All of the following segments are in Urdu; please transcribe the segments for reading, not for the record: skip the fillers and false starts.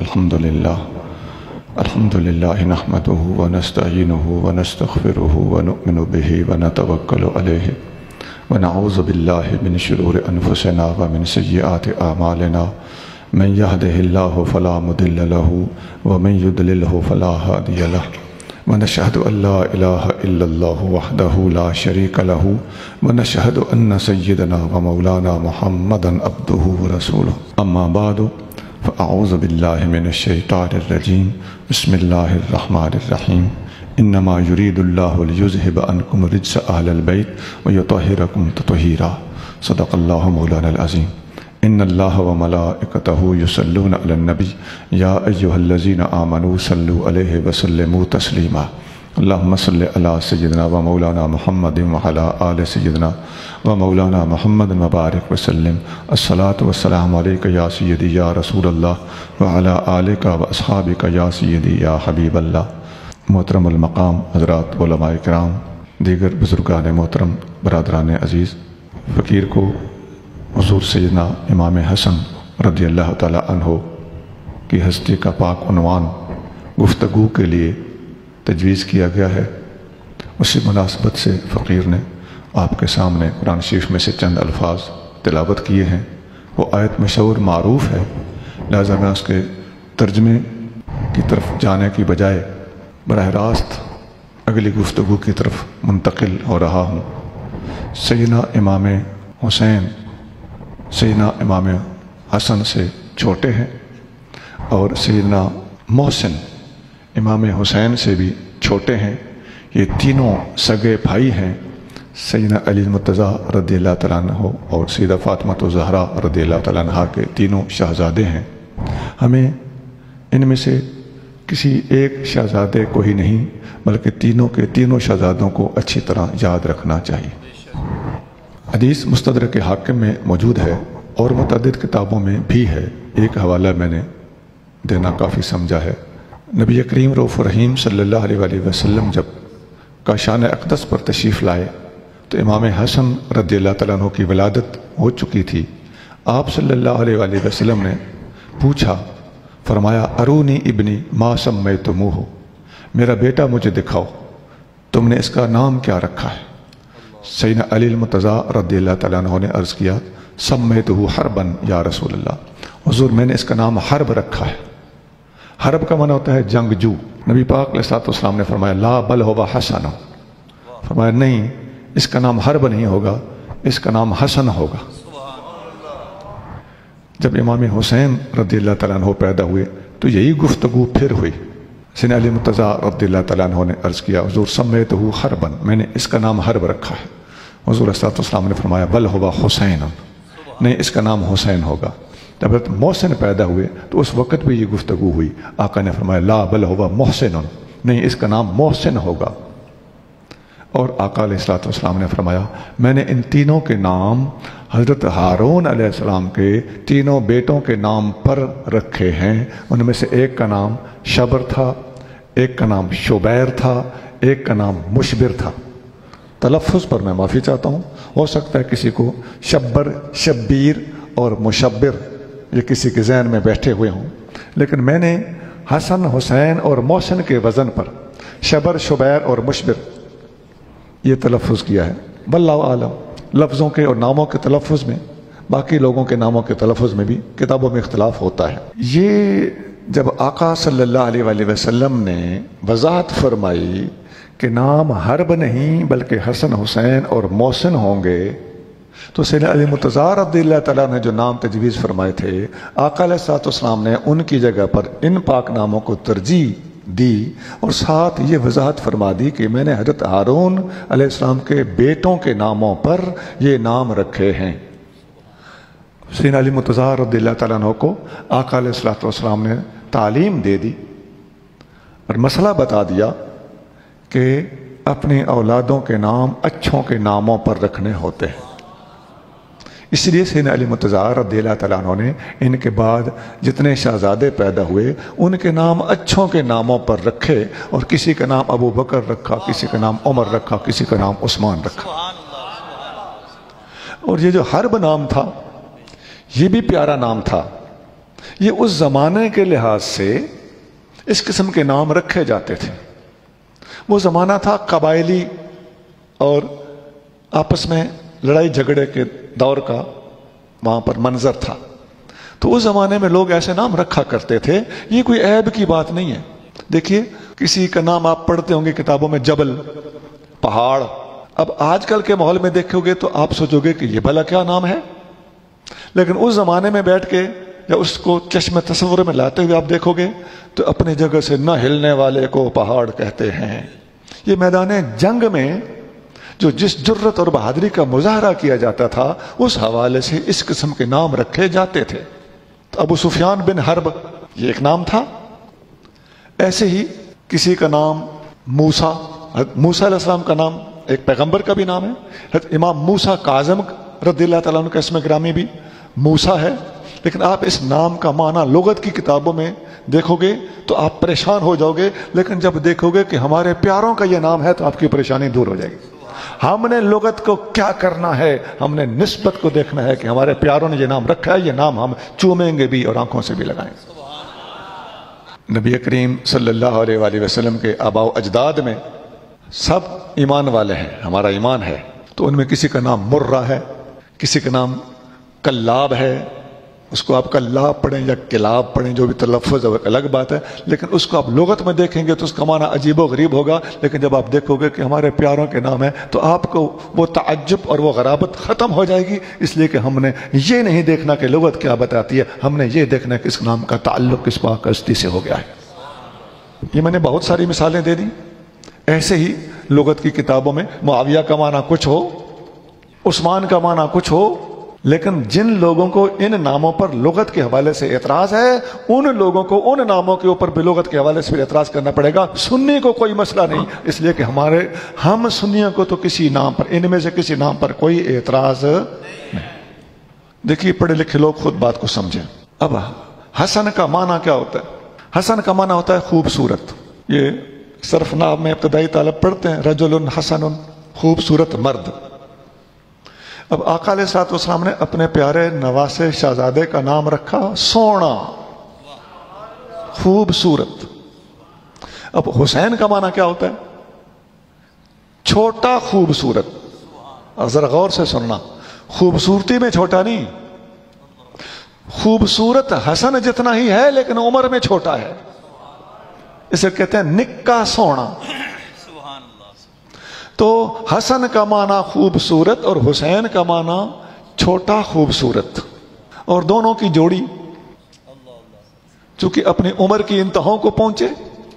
الحمدللہ نحمده ونستعینه ونستغفره ونؤمن به ونتوکل علیہ ونعوذ باللہ من شرور انفسنا ومن سیئات اعمالنا من يهده الله فلا مضل له ومن يضلله فلا هادي له ونشهد ان لا اله الا الله وحده لا شريك له ونشهد ان سيدنا ومولانا محمدا عبده ورسوله اما بعد فاعوذ باللہ من الشیطان الرجیم بسم اللہ الرحمن الرحیم انما یرید اللہ لیذہب عنکم رجس اہل البیت ویطہرکم تطہیرا صدق اللہ مولانا العظیم ان اللہ وملائکتہ یصلون علی النبی یا ایہا الذین آمنوا صلوا علیہ وسلموا تسلیما اللہم صلی علی سیدنا و مولانا محمد وعلی آل سیدنا و مولانا محمد مبارک وسلم الصلاۃ والسلام علیک یا سیدی یا رسول اللہ وعلی آلک و اصحابک یا سیدی یا حبیب اللہ۔ محترم المقام حضرات علماء کرام، دیگر بزرگان محترم، برادران عزیز، فقیر کو حضور سیدنا امام حسن رضی اللہ تعالی عنہ کی ہستی کا پاک عنوان گفتگو کے لیے تجویز کیا گیا ہے۔ اسی مناسبت سے فقیر نے آپ کے سامنے قرآن شریف میں سے چند الفاظ تلاوت کیے ہیں۔ وہ آیت مشہور معروف ہے، لہذا میں اس کے ترجمے کی طرف جانے کی بجائے براہ راست اگلی گفتگو کی طرف منتقل ہو رہا ہوں۔ سیدنا امام حسین سیدنا امام حسن سے چھوٹے ہیں اور سیدنا محسن امام حسین سے بھی چھوٹے ہیں۔ یہ تینوں سگے بھائی ہیں، سیدنا علی المرتضیٰ رضی اللہ تعالیٰ عنہ اور سیدہ فاطمہ الزہرا رضی اللہ تعالیٰ عنہ کے تینوں شہزادے ہیں۔ ہمیں ان میں سے کسی ایک شہزادے کو ہی نہیں بلکہ تینوں کے تینوں شہزادوں کو اچھی طرح یاد رکھنا چاہیے۔ حدیث مستدرک حاکم میں موجود ہے اور متعدد کتابوں میں بھی ہے۔ ایک حوالہ میں نے دینا کافی سمجھا ہے۔ نبی کریم رؤوف الرحیم صلی اللہ علیہ وآلہ وسلم جب کاشان اقدس پر تشریف لائے تو امام حسن رضی اللہ تعالیٰ عنہ کی ولادت ہو چکی تھی۔ آپ صلی اللہ علیہ وآلہ وسلم نے پوچھا، فرمایا ارونی ابنی ما سمیتموہ، میرا بیٹا مجھے دکھاؤ، تم نے اس کا نام کیا رکھا ہے؟ سیدنا علی المرتضیٰ رضی اللہ تعالیٰ عنہ نے عرض کیا سمیتہ حربا یا رسول اللہ، حضور میں نے اس کا نام حرب رکھا ہے۔ حرب کا معنی ہوتا ہے جنگجو۔ نبی پاک علیہ السلام نے فرمایا لا بل ہوا حسن، فرمایا نہیں، اس کا نام حرب نہیں ہوگا، اس کا نام حسن ہوگا۔ جب امام حسین رضی اللہ تعالیٰ عنہ پیدا ہوئے تو یہی گفتگو پھر ہوئی۔ سیدنا علی مرتضیٰ رضی اللہ تعالیٰ عنہ نے عرض کیا حضور سمیتہ حربا، میں نے اس کا نام حرب رکھا ہے۔ حضور علیہ السلام نے فرمایا بل ہوا حسین، نہیں اس کا نام حسین ہوگا۔ جب حضرت محسن پیدا ہوئے تو اس وقت بھی یہ گفتگو ہوئی۔ آقا نے فرمایا لا بل ہوا محسن، نہیں اس کا نام محسن ہوگا۔ اور آقا علیہ السلام نے فرمایا میں نے ان تینوں کے نام حضرت ہارون علیہ السلام کے تینوں بیٹوں کے نام پر رکھے ہیں۔ ان میں سے ایک کا نام شبر تھا، ایک کا نام شبیر تھا، ایک کا نام مشبر تھا۔ تلفظ پر میں معافی چاہتا ہوں، ہو سکتا ہے کسی کو شبر، شبیر اور مشبر یہ کسی کے ذہن میں بیٹھے ہوئے ہوں، لیکن میں نے حسن، حسین اور محسن کے وزن پر شبر، شبیر اور مشبر یہ تلفظ کیا ہے۔ واللہ عالم، لفظوں کے اور ناموں کے تلفظ میں باقی لوگوں کے ناموں کے تلفظ میں بھی کتابوں میں اختلاف ہوتا ہے۔ یہ جب آقا صلی اللہ علیہ وآلہ وسلم نے وضاحت فرمائی کہ نام حرب نہیں بلکہ حسن، حسین اور محسن ہوں گے، تو سیدنا علی مرتضیٰ رضی اللہ تعالیٰ نے جو نام تجویز فرمائے تھے، آقا علیہ السلام نے ان کی جگہ پر ان پاک ناموں کو ترجیح دی اور ساتھ یہ وضاحت فرما دی کہ میں نے حضرت ہارون علیہ السلام کے بیٹوں کے ناموں پر یہ نام رکھے ہیں۔ سیدنا علی مرتضیٰ رضی اللہ تعالیٰ عنہ کو آقا علیہ السلام نے تعلیم دے دی اور مسئلہ بتا دیا کہ اپنی اولادوں کے نام اچھوں کے ناموں پر رکھنے ہوتے ہیں۔ اس لیے سیدنا علی مرتضیٰ رضی اللہ تعالیٰ عنہ نے ان کے بعد جتنے شہزادے پیدا ہوئے ان کے نام اچھوں کے ناموں پر رکھے، اور کسی کا نام ابو بکر رکھا، کسی کا نام عمر رکھا، کسی کا نام عثمان رکھا۔ اور یہ جو حرب نام تھا یہ بھی پیارا نام تھا، یہ اس زمانے کے لحاظ سے اس قسم کے نام رکھے جاتے تھے۔ وہ زمانہ تھا قبائلی اور آپس میں لڑائی جھگڑے کے دور کا وہاں پر منظر تھا، تو اس زمانے میں لوگ ایسے نام رکھا کرتے تھے۔ یہ کوئی عیب کی بات نہیں ہے۔ دیکھیے کسی کا نام آپ پڑھتے ہوں گے کتابوں میں، جبل، پہاڑ۔ اب آج کل کے ماحول میں دیکھو گے تو آپ سوچو گے کہ یہ بھلا کیا نام ہے، لیکن اس زمانے میں بیٹھ کے یا اس کو چشم تصور میں لاتے ہوئے آپ دیکھو گے تو اپنی جگہ سے نہ ہلنے والے کو پہاڑ کہتے ہیں۔ یہ میدان جنگ میں جو جس جرت اور بہادری کا مظاہرہ کیا جاتا تھا، اس حوالے سے اس قسم کے نام رکھے جاتے تھے۔ تو ابو سفیان بن حرب یہ ایک نام تھا۔ ایسے ہی کسی کا نام موسیٰ، موسیٰ علیہ السلام کا نام ایک پیغمبر کا بھی نام ہے۔ حضرت امام موسیٰ کاظم رضی اللہ تعالیٰ عنہ کا اسم گرامی بھی موسیٰ ہے، لیکن آپ اس نام کا معنی لغت کی کتابوں میں دیکھو گے تو آپ پریشان ہو جاؤ گے، لیکن جب دیکھو گے کہ ہمارے پیاروں کا یہ نام ہے تو آپ کی پریشانی دور ہو جائے گی۔ ہم نے لغت کو کیا کرنا ہے، ہم نے نسبت کو دیکھنا ہے کہ ہمارے پیاروں نے یہ نام رکھا ہے، یہ نام ہم چومیں گے بھی اور آنکھوں سے بھی لگائیں گے۔ نبی کریم صلی اللہ علیہ وآلہ وسلم کے آباء و اجداد میں سب ایمان والے ہیں، ہمارا ایمان ہے، تو ان میں کسی کا نام مرہ ہے، کسی کا نام کلاب ہے، اس کو آپ کلاب پڑھیں یا کلاب پڑھیں، جو بھی تلفظ ہے وہ الگ بات ہے، لیکن اس کو آپ لغت میں دیکھیں گے تو اس کا معنی عجیب و غریب ہوگا، لیکن جب آپ دیکھو گے کہ ہمارے پیاروں کے نام ہے تو آپ کو وہ تعجب اور وہ غرابت ختم ہو جائے گی، اس لیے کہ ہم نے یہ نہیں دیکھنا کہ لغت کیا بتاتی ہے، ہم نے یہ دیکھنا کہ اس نام کا تعلق کس پاک ہستی سے ہو گیا ہے۔ یہ میں نے بہت ساری مثالیں دے دی۔ ایسے ہی لغت کی کتابوں میں معاویہ کا معنی کچھ ہو، عثمان کا معنی کچھ ہو، لیکن جن لوگوں کو ان ناموں پر لغت کے حوالے سے اعتراض ہے، ان لوگوں کو ان ناموں کے اوپر بھی لغت کے حوالے سے بھی اعتراض کرنا پڑے گا۔ سنی کو کوئی مسئلہ نہیں، اس لیے کہ ہم سنیوں کو تو کسی نام پر، ان میں سے کسی نام پر کوئی اعتراض نہیں۔ دیکھیے پڑھے لکھے لوگ خود بات کو سمجھیں۔ اب حسن کا معنی کیا ہوتا ہے؟ حسن کا معنی ہوتا ہے خوبصورت۔ یہ صرف نام میں ابتدائی طالب پڑھتے ہیں، رجل حسن، خوبصورت مرد۔ اب آقا علیہ الصلوۃ والسلام نے اپنے پیارے نواسے شہزادے کا نام رکھا سونا، خوبصورت۔ اب حسین کا معنی کیا ہوتا ہے؟ چھوٹا خوبصورت۔ اور ذرا غور سے سننا، خوبصورتی میں چھوٹا نہیں، خوبصورت حسن جتنا ہی ہے لیکن عمر میں چھوٹا ہے، اسے کہتے ہیں نکا سونا۔ تو حسن کا معنی خوبصورت اور حسین کا معنی چھوٹا خوبصورت، اور دونوں کی جوڑی چونکہ اپنی عمر کی انتہاؤں کو پہنچے،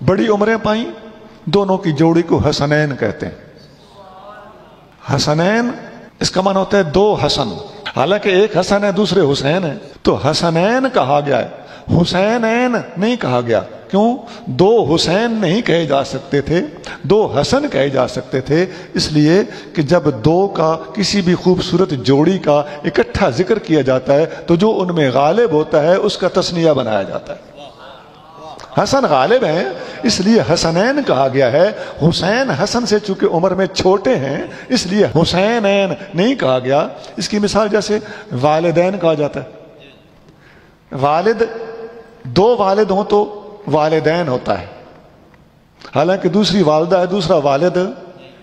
بڑی عمریں پائیں، دونوں کی جوڑی کو حسنین کہتے ہیں۔ حسنین اس کا معنی ہوتا ہے دو حسن، حالانکہ ایک حسن ہے دوسرے حسین ہیں، تو حسنین کہا گیا ہے، حسینین نہیں کہا گیا۔ کیوں؟ دو حسین نہیں کہے جا سکتے تھے، دو حسن کہے جا سکتے تھے، اس لیے کہ جب دو کا کسی بھی خوبصورت جوڑی کا اکٹھا ذکر کیا جاتا ہے تو جو ان میں غالب ہوتا ہے اس کا تثنیہ بنایا جاتا ہے۔ حسن غالب ہیں اس لیے حسنین کہا گیا ہے۔ حسین حسن سے چونکہ عمر میں چھوٹے ہیں اس لیے حسینین نہیں کہا گیا۔ اس کی مثال جیسے والدین کہا جاتا ہے، والد دو والد ہوں تو والدین ہوتا ہے، حالانکہ دوسری والدہ ہے دوسرا والد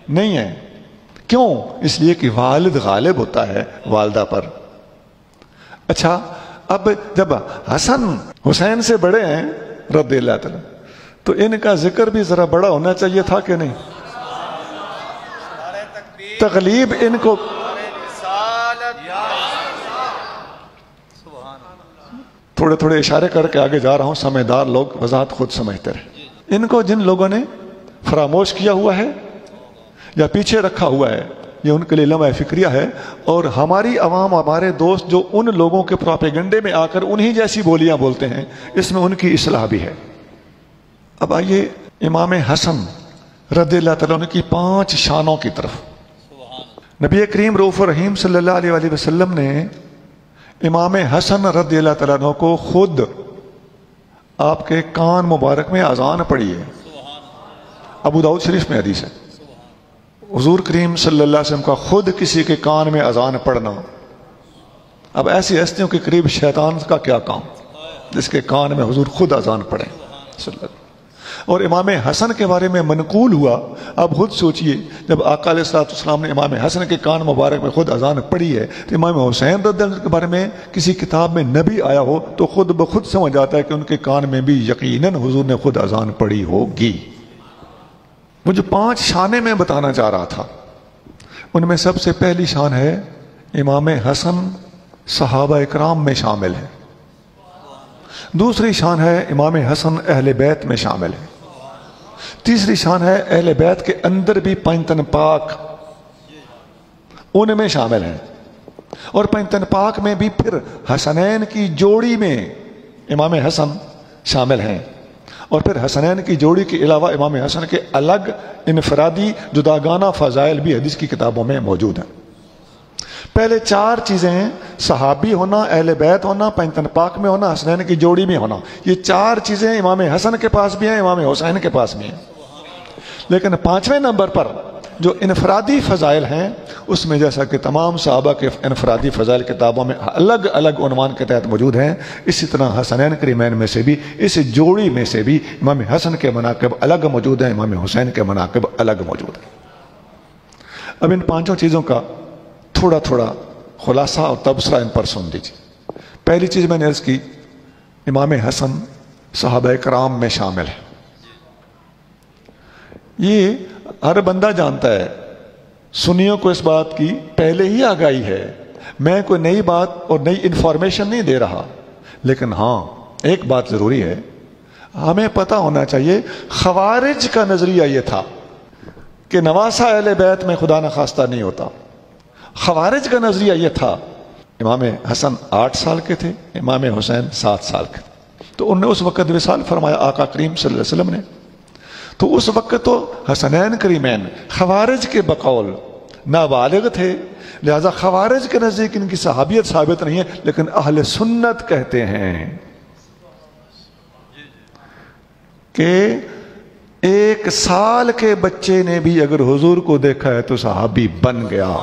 نہیں ہے۔ کیوں؟ اس لیے کہ والد غالب ہوتا ہے والدہ پر۔ اچھا، اب جب حسن حسین سے بڑے ہیں رضی اللہ تعالیٰ، تو ان کا ذکر بھی ذرا بڑا ہونا چاہیے تھا کہ نہیں؟ تغلیب ان کو تھوڑے تھوڑے اشارے کر کے آگے جا رہا ہوں، سمجھدار لوگ وضاحت خود سمجھتے رہے۔ ان کو جن لوگوں نے فراموش کیا ہوا ہے یا پیچھے رکھا ہوا ہے، یہ ان کے لیے لمحہ فکریہ ہے، اور ہماری عوام، ہمارے دوست جو ان لوگوں کے پروپیگنڈے میں آ کر انہی جیسی بولیاں بولتے ہیں، اس میں ان کی اصلاح بھی ہے۔ اب آئیے امام حسن رضی اللہ تعالیٰ عنہ کی 5 شانوں کی طرف۔ نبی کریم رؤوف الرحیم صلی اللہ علیہ وآلہ وسلم نے امام حسن رضی اللہ تعالیٰ عنہ کو خود آپ کے کان مبارک میں اذان پڑھی ہے۔ ابو داؤد شریف میں حدیث ہے، حضور کریم صلی اللہ علیہ وسلم کا خود کسی کے کان میں اذان پڑھنا۔ اب ایسی ہستیوں کے قریب شیطان کا کیا کام؟ جس کے کان میں حضور خود اذان پڑھیں صلی اللہ علیہ وسلم۔ اور امام حسن کے بارے میں منقول ہوا، اب خود سوچئے جب آقا علیہ السلام نے امام حسن کے کان مبارک میں خود اذان پڑھی ہے، تو امام حسین رضی اللہ عنہ کے بارے میں کسی کتاب میں نبی آیا ہو تو خود بخود سمجھ آتا ہے کہ ان کے کان میں بھی یقیناً حضور نے خود اذان پڑھی ہوگی۔ وہ جو 5 شانیں میں بتانا چاہ رہا تھا، ان میں سب سے پہلی شان ہے امام حسن صحابہ اکرام میں شامل ہے، دوسری شان ہے امام حسن اہل بیت میں شامل ہے، تیسری شان ہے اہل بیت کے اندر بھی 5 تن پاک ان میں شامل ہیں، اور 5 تن پاک میں بھی پھر حسنین کی جوڑی میں امام حسن شامل ہیں، اور پھر حسنین کی جوڑی کے علاوہ امام حسن کے الگ انفرادی جداگانہ فضائل بھی حدیث کی کتابوں میں موجود ہیں۔ پہلے 4 چیزیں، صحابی ہونا، اہل بیت ہونا، 5 تن پاک میں ہونا، حسنین کی جوڑی میں ہونا، یہ 4 چیزیں امام حسن کے پاس بھی ہیں، امام حسین کے پاس بھی ہیں۔ لیکن 5ویں نمبر پر جو انفرادی فضائل ہیں، اس میں جیسا کہ تمام صحابہ کے انفرادی فضائل کتابوں میں الگ الگ عنوان کے تحت موجود ہیں، اسی طرح حسنین کریمین میں سے بھی، اس جوڑی میں سے بھی امام حسن کے مناقب الگ موجود ہیں، امام حسین کے مناقب الگ موجود ہیں۔ اب ان 5 چیزوں کا تھوڑا تھوڑا خلاصہ اور تبصرہ ان پر سن لیجیے۔ پہلی چیز میں نے عرض کی، امام حسن صحابہ کرام میں شامل ہے۔ یہ ہر بندہ جانتا ہے، سنیوں کو اس بات کی پہلے ہی آگاہی ہے، میں کوئی نئی بات اور نئی انفارمیشن نہیں دے رہا، لیکن ہاں ایک بات ضروری ہے، ہمیں پتہ ہونا چاہیے خوارج کا نظریہ یہ تھا کہ نواسہ اہل بیت میں خدا نخواستہ نہیں ہوتا۔ خوارج کا نظریہ یہ تھا، امام حسن 8 سال کے تھے، امام حسین 7 سال کے تھے، تو انہوں نے اس وقت وصال فرمایا آقا کریم صلی اللہ علیہ وسلم نے، تو اس وقت تو حسنین کریمین خوارج کے بقول نابالغ تھے، لہذا خوارج کے نزدیک ان کی صحابیت ثابت نہیں ہے، لیکن اہل سنت کہتے ہیں کہ 1 سال کے بچے نے بھی اگر حضور کو دیکھا ہے تو صحابی بن گیا۔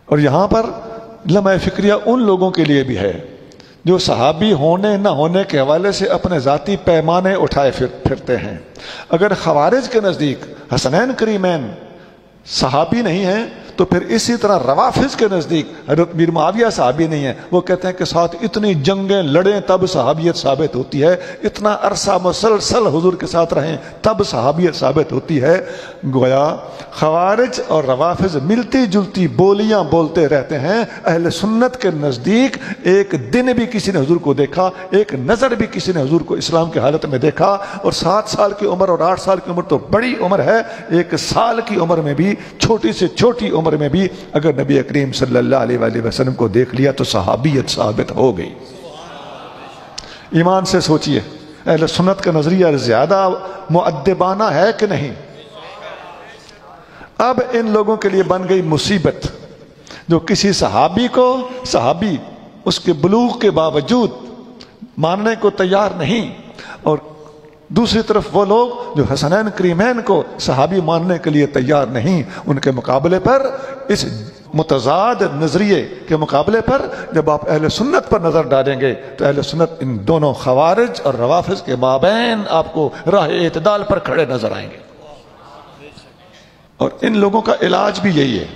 اور یہاں پر لمحہ فکریہ ان لوگوں کے لیے بھی ہے جو صحابی ہونے نہ ہونے کے حوالے سے اپنے ذاتی پیمانے اٹھائے پھرتے ہیں۔ اگر خوارج کے نزدیک حسنین کریمین صحابی نہیں ہیں تو پھر اسی طرح روافظ کے نزدیک حضرت میر معاویہ صحابی نہیں ہے، وہ کہتے ہیں کہ ساتھ اتنی جنگیں لڑیں تب صحابیت ثابت ہوتی ہے، اتنا عرصہ مسلسل حضور کے ساتھ رہیں تب صحابیت ثابت ہوتی ہے۔ گویا خوارج اور روافظ ملتی جلتی بولیاں بولتے رہتے ہیں، اہل سنت کے نزدیک ایک دن بھی کسی نے حضور کو دیکھا، ایک نظر بھی کسی نے حضور کو اسلام کی حالت میں دیکھا، اور 7 سال کی عمر اور 8 سال کی عمر تو بڑی عمر ہے، 1 سال کی عمر میں بھی، چھوٹی سے چھوٹی عمر میں بھی اگر نبی کریم صلی اللہ علیہ وآلہ وسلم کو دیکھ لیا تو صحابیت ثابت ہو گئی۔ ایمان سے سوچئے اہل سنت کا نظریہ زیادہ مؤدبانہ ہے کہ نہیں؟ اب ان لوگوں کے لیے بن گئی مصیبت، جو کسی صحابی کو صحابی اس کے بلوغ کے باوجود ماننے کو تیار نہیں، اور دوسری طرف وہ لوگ جو حسنین کریمین کو صحابی ماننے کے لیے تیار نہیں، ان کے مقابلے پر، اس متضاد نظریے کے مقابلے پر جب آپ اہل سنت پر نظر ڈالیں گے تو اہل سنت ان دونوں خوارج اور روافظ کے مابین آپ کو راہ اعتدال پر کھڑے نظر آئیں گے۔ اور ان لوگوں کا علاج بھی یہی ہے،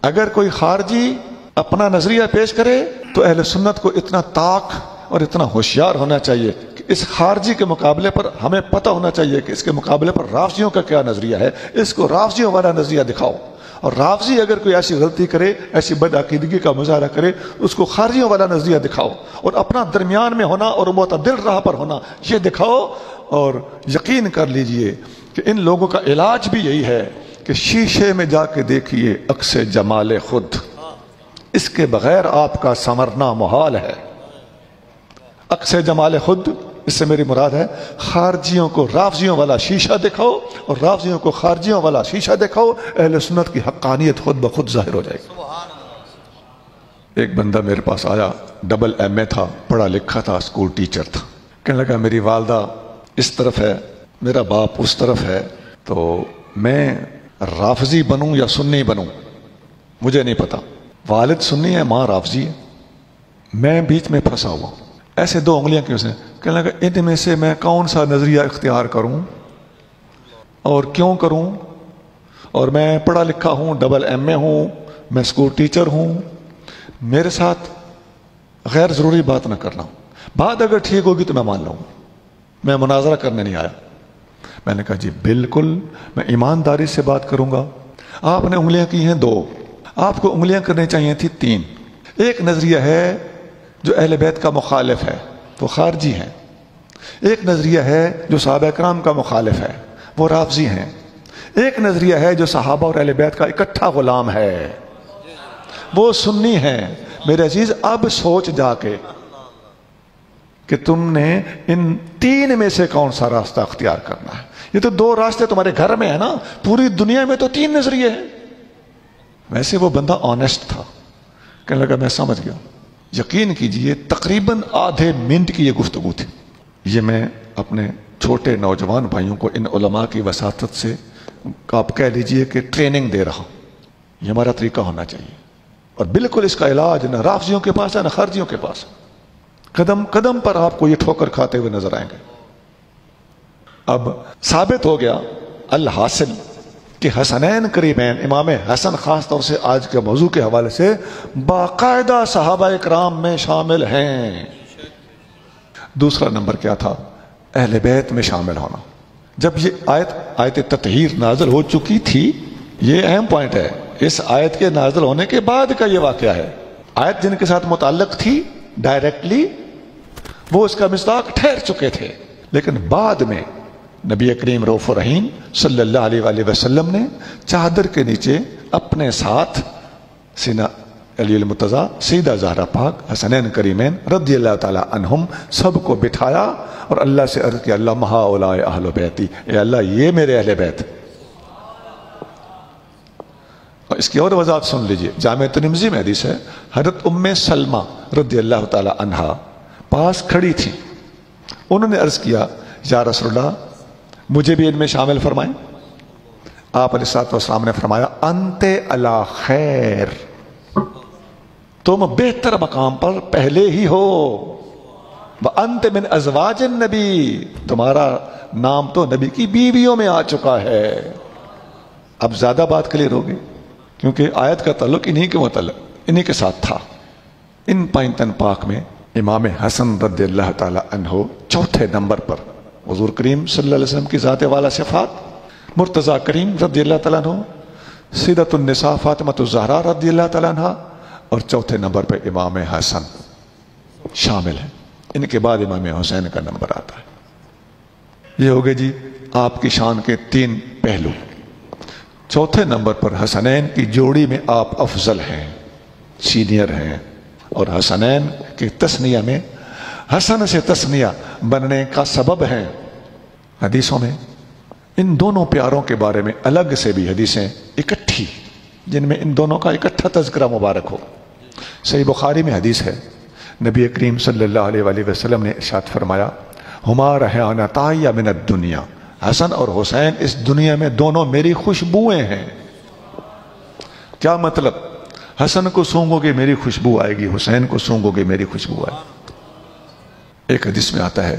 اگر کوئی خارجی اپنا نظریہ پیش کرے تو اہل سنت کو اتنا طاق اور اتنا ہوشیار ہونا چاہیے کہ اس خارجی کے مقابلے پر ہمیں پتہ ہونا چاہیے کہ اس کے مقابلے پر رافضیوں کا کیا نظریہ ہے، اس کو رافضیوں والا نظریہ دکھاؤ، اور رافضی اگر کوئی ایسی غلطی کرے، ایسی بدعقیدگی کا مظاہرہ کرے، اس کو خارجیوں والا نظریہ دکھاؤ، اور اپنا درمیان میں ہونا اور معتدل راہ پر ہونا یہ دکھاؤ، اور یقین کر لیجئے کہ ان لوگوں کا علاج بھی یہی ہے کہ شیشے میں جا کے دیکھیے عکس جمال خود، اس کے بغیر آپ کا سنورنا محال ہے۔ عکس جمال خود، اس سے میری مراد ہے خارجیوں کو رافضیوں والا شیشہ دکھاؤ اور رافضیوں کو خارجیوں والا شیشہ دکھاؤ، اہل سنت کی حقانیت خود بخود ظاہر ہو جائے گی۔ ایک بندہ میرے پاس آیا، ڈبل ایم اے تھا، پڑھا لکھا تھا، اسکول ٹیچر تھا، کہنے لگا میری والدہ اس طرف ہے، میرا باپ اس طرف ہے، تو میں رافضی بنوں یا سنی بنوں؟ مجھے نہیں پتا، والد سنی ہے، ماں رافضی ہے، میں بیچ میں پھنسا ہوا، ایسے دو انگلیاں کی اسے کہنے لگا ان میں سے میں کون سا نظریہ اختیار کروں اور کیوں کروں، اور میں پڑھا لکھا ہوں، ڈبل MA ہوں، میں اسکول ٹیچر ہوں، میرے ساتھ غیر ضروری بات نہ کرنا، بات اگر ٹھیک ہوگی تو میں مان لوں، میں مناظرہ کرنے نہیں آیا۔ میں نے کہا جی بالکل میں ایمانداری سے بات کروں گا۔ آپ نے انگلیاں کی ہیں 2، آپ کو انگلیاں کرنی چاہیے تھی 3۔ ایک نظریہ ہے جو اہل بیت کا مخالف ہے، وہ خارجی ہیں۔ ایک نظریہ ہے جو صحابہ کرام کا مخالف ہے، وہ رافضی ہیں۔ ایک نظریہ ہے جو صحابہ اور اہل بیت کا اکٹھا غلام ہے، وہ سنی ہیں۔ میرے عزیز اب سوچ جا کے کہ تم نے ان 3 میں سے کون سا راستہ اختیار کرنا ہے۔ یہ تو 2 راستے تمہارے گھر میں ہیں نا، پوری دنیا میں تو 3 نظریے ہیں۔ ویسے وہ بندہ آنیسٹ تھا، کہنے لگا میں سمجھ گیا۔ یقین کیجئے تقریباً آدھے منٹ کی یہ گفتگو تھی۔ یہ میں اپنے چھوٹے نوجوان بھائیوں کو ان علماء کی وساطت سے آپ کہہ لیجئے کہ ٹریننگ دے رہا ہوں، یہ ہمارا طریقہ ہونا چاہیے۔ اور بالکل اس کا علاج نہ رافضیوں کے پاس ہے نہ خارجیوں کے پاس، قدم قدم پر آپ کو یہ ٹھوکر کھاتے ہوئے نظر آئیں گے۔ اب ثابت ہو گیا الحاصل کہ حسنین کریمین، امام حسن خاص طور سے آج کے موضوع کے حوالے سے باقاعدہ صحابہ اکرام میں شامل ہیں۔ دوسرا نمبر کیا تھا؟ اہل بیت میں شامل ہونا۔ جب یہ آیت تطہیر نازل ہو چکی تھی، یہ اہم پوائنٹ ہے، اس آیت کے نازل ہونے کے بعد کا یہ واقعہ ہے۔ آیت جن کے ساتھ متعلق تھی ڈائریکٹلی وہ اس کا مصداق ٹھہر چکے تھے، لیکن بعد میں نبی کریم رؤوف الرحیم صلی اللہ علیہ وآلہ وسلم نے چادر کے نیچے اپنے ساتھ سیدنا علی المرتضیٰ، سیدہ زہرا پاک، حسنین کریمین رضی اللہ تعالی عنہم سب کو بٹھایا اور اللہ سے عرض کیا اللہم ہؤلاء اہل بیتی، اے اللہ یہ میرے اہل بیت۔ اور اس کی اور وضاحت سن لیجئے، جامع ترمذی میں حدیث ہے، حضرت ام سلمہ رضی اللہ تعالی عنہا پاس کھڑی تھی، انہوں نے عرض کیا یا رسول اللہ مجھے بھی ان میں شامل فرمائیں۔ آپ علیہ الصلوۃ والسلام نے فرمایا انت علی خیر، تم بہتر مقام پر پہلے ہی ہو، وانت من ازواج النبی، تمہارا نام تو نبی کی بیویوں میں آ چکا ہے۔ اب زیادہ بات کلیئر ہوگی کیونکہ آیت کا تعلق انہی کے متعلق انہی کے ساتھ تھا۔ ان پائنتن پاک میں امام حسن رضی اللہ تعالی عنہ چوتھے نمبر پر حضور کریم صلی اللہ علیہ وسلم کی ذات والا صفات، مرتضیٰ کریم رضی اللہ تعالیٰ عنہ، سیدۃ النساء فاطمہ الزہرا رضی اللہ تعالیٰ عنہ، اور چوتھے نمبر پہ امام حسن شامل ہیں۔ ان کے بعد امام حسین کا نمبر آتا ہے۔ یہ ہو گئے جی آپ کی شان کے 3 پہلو۔ چوتھے نمبر پر حسنین کی جوڑی میں آپ افضل ہیں، سینئر ہیں، اور حسنین کی تثنیہ میں حسن سے تثنیہ بننے کا سبب ہیں۔ حدیثوں میں ان دونوں پیاروں کے بارے میں الگ سے بھی حدیثیں اکٹھی جن میں ان دونوں کا اکٹھا تذکرہ مبارک ہو۔ صحیح بخاری میں حدیث ہے، نبی کریم صلی اللہ علیہ وآلہ وسلم نے ارشاد فرمایا ہما ریحانتای من الدنیا، حسن اور حسین اس دنیا میں دونوں میری خوشبوئیں ہیں۔ کیا مطلب؟ حسن کو سونگو گے میری خوشبو آئے گی، حسین کو سونگو گے میری خوشبو آئے گی۔ ایک حدیث میں آتا ہے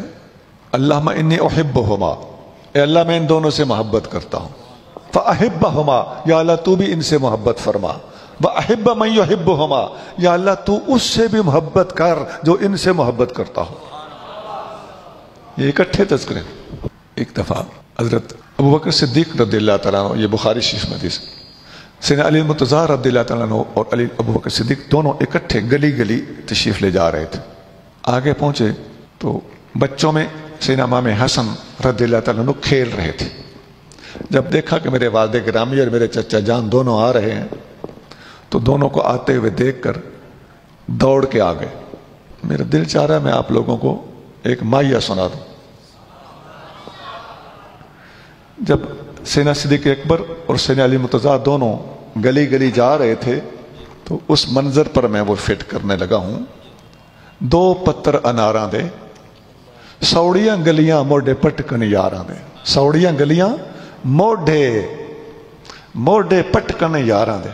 اللہم انی احبہما، اے اللہ میں ان دونوں سے محبت کرتا ہوں، فاحبہما، یا اللہ تو بھی ان سے محبت فرما، واحب من یحبہما، یا اللہ تو اس سے بھی محبت کر جو ان سے محبت کرتا ہو۔ یہ اکٹھے تذکرے۔ ایک دفعہ حضرت ابوبکر صدیق رضی اللہ تعالیٰ عنہ، یہ بخاری شریف میں حدیث، سیدنا علی المرتضیٰ رضی اللہ تعالیٰ عنہ اور علی ابوبکر صدیق دونوں اکٹھے گلی گلی تشریف لے جا رہے تھے۔ آگے پہنچے تو بچوں میں سیدنا امام حسن رضی اللہ تعالیٰ عنہ کھیل رہے تھے۔ جب دیکھا کہ میرے والد گرامی اور میرے چچا جان دونوں آ رہے ہیں تو دونوں کو آتے ہوئے دیکھ کر دوڑ کے آ گئے۔ میرا دل چاہ رہا ہے میں آپ لوگوں کو ایک مائیہ سنا دوں۔ جب سیدنا صدیق اکبر اور سیدنا علی مرتضیٰ دونوں گلی گلی جا رہے تھے تو اس منظر پر میں وہ فٹ کرنے لگا ہوں۔ 2 پتر اناراں دے، سوڑیاں گلیاں موڈے پٹکن یاراں دے، سوڑیاں گلیاں موڈے پٹکن یاراں دے،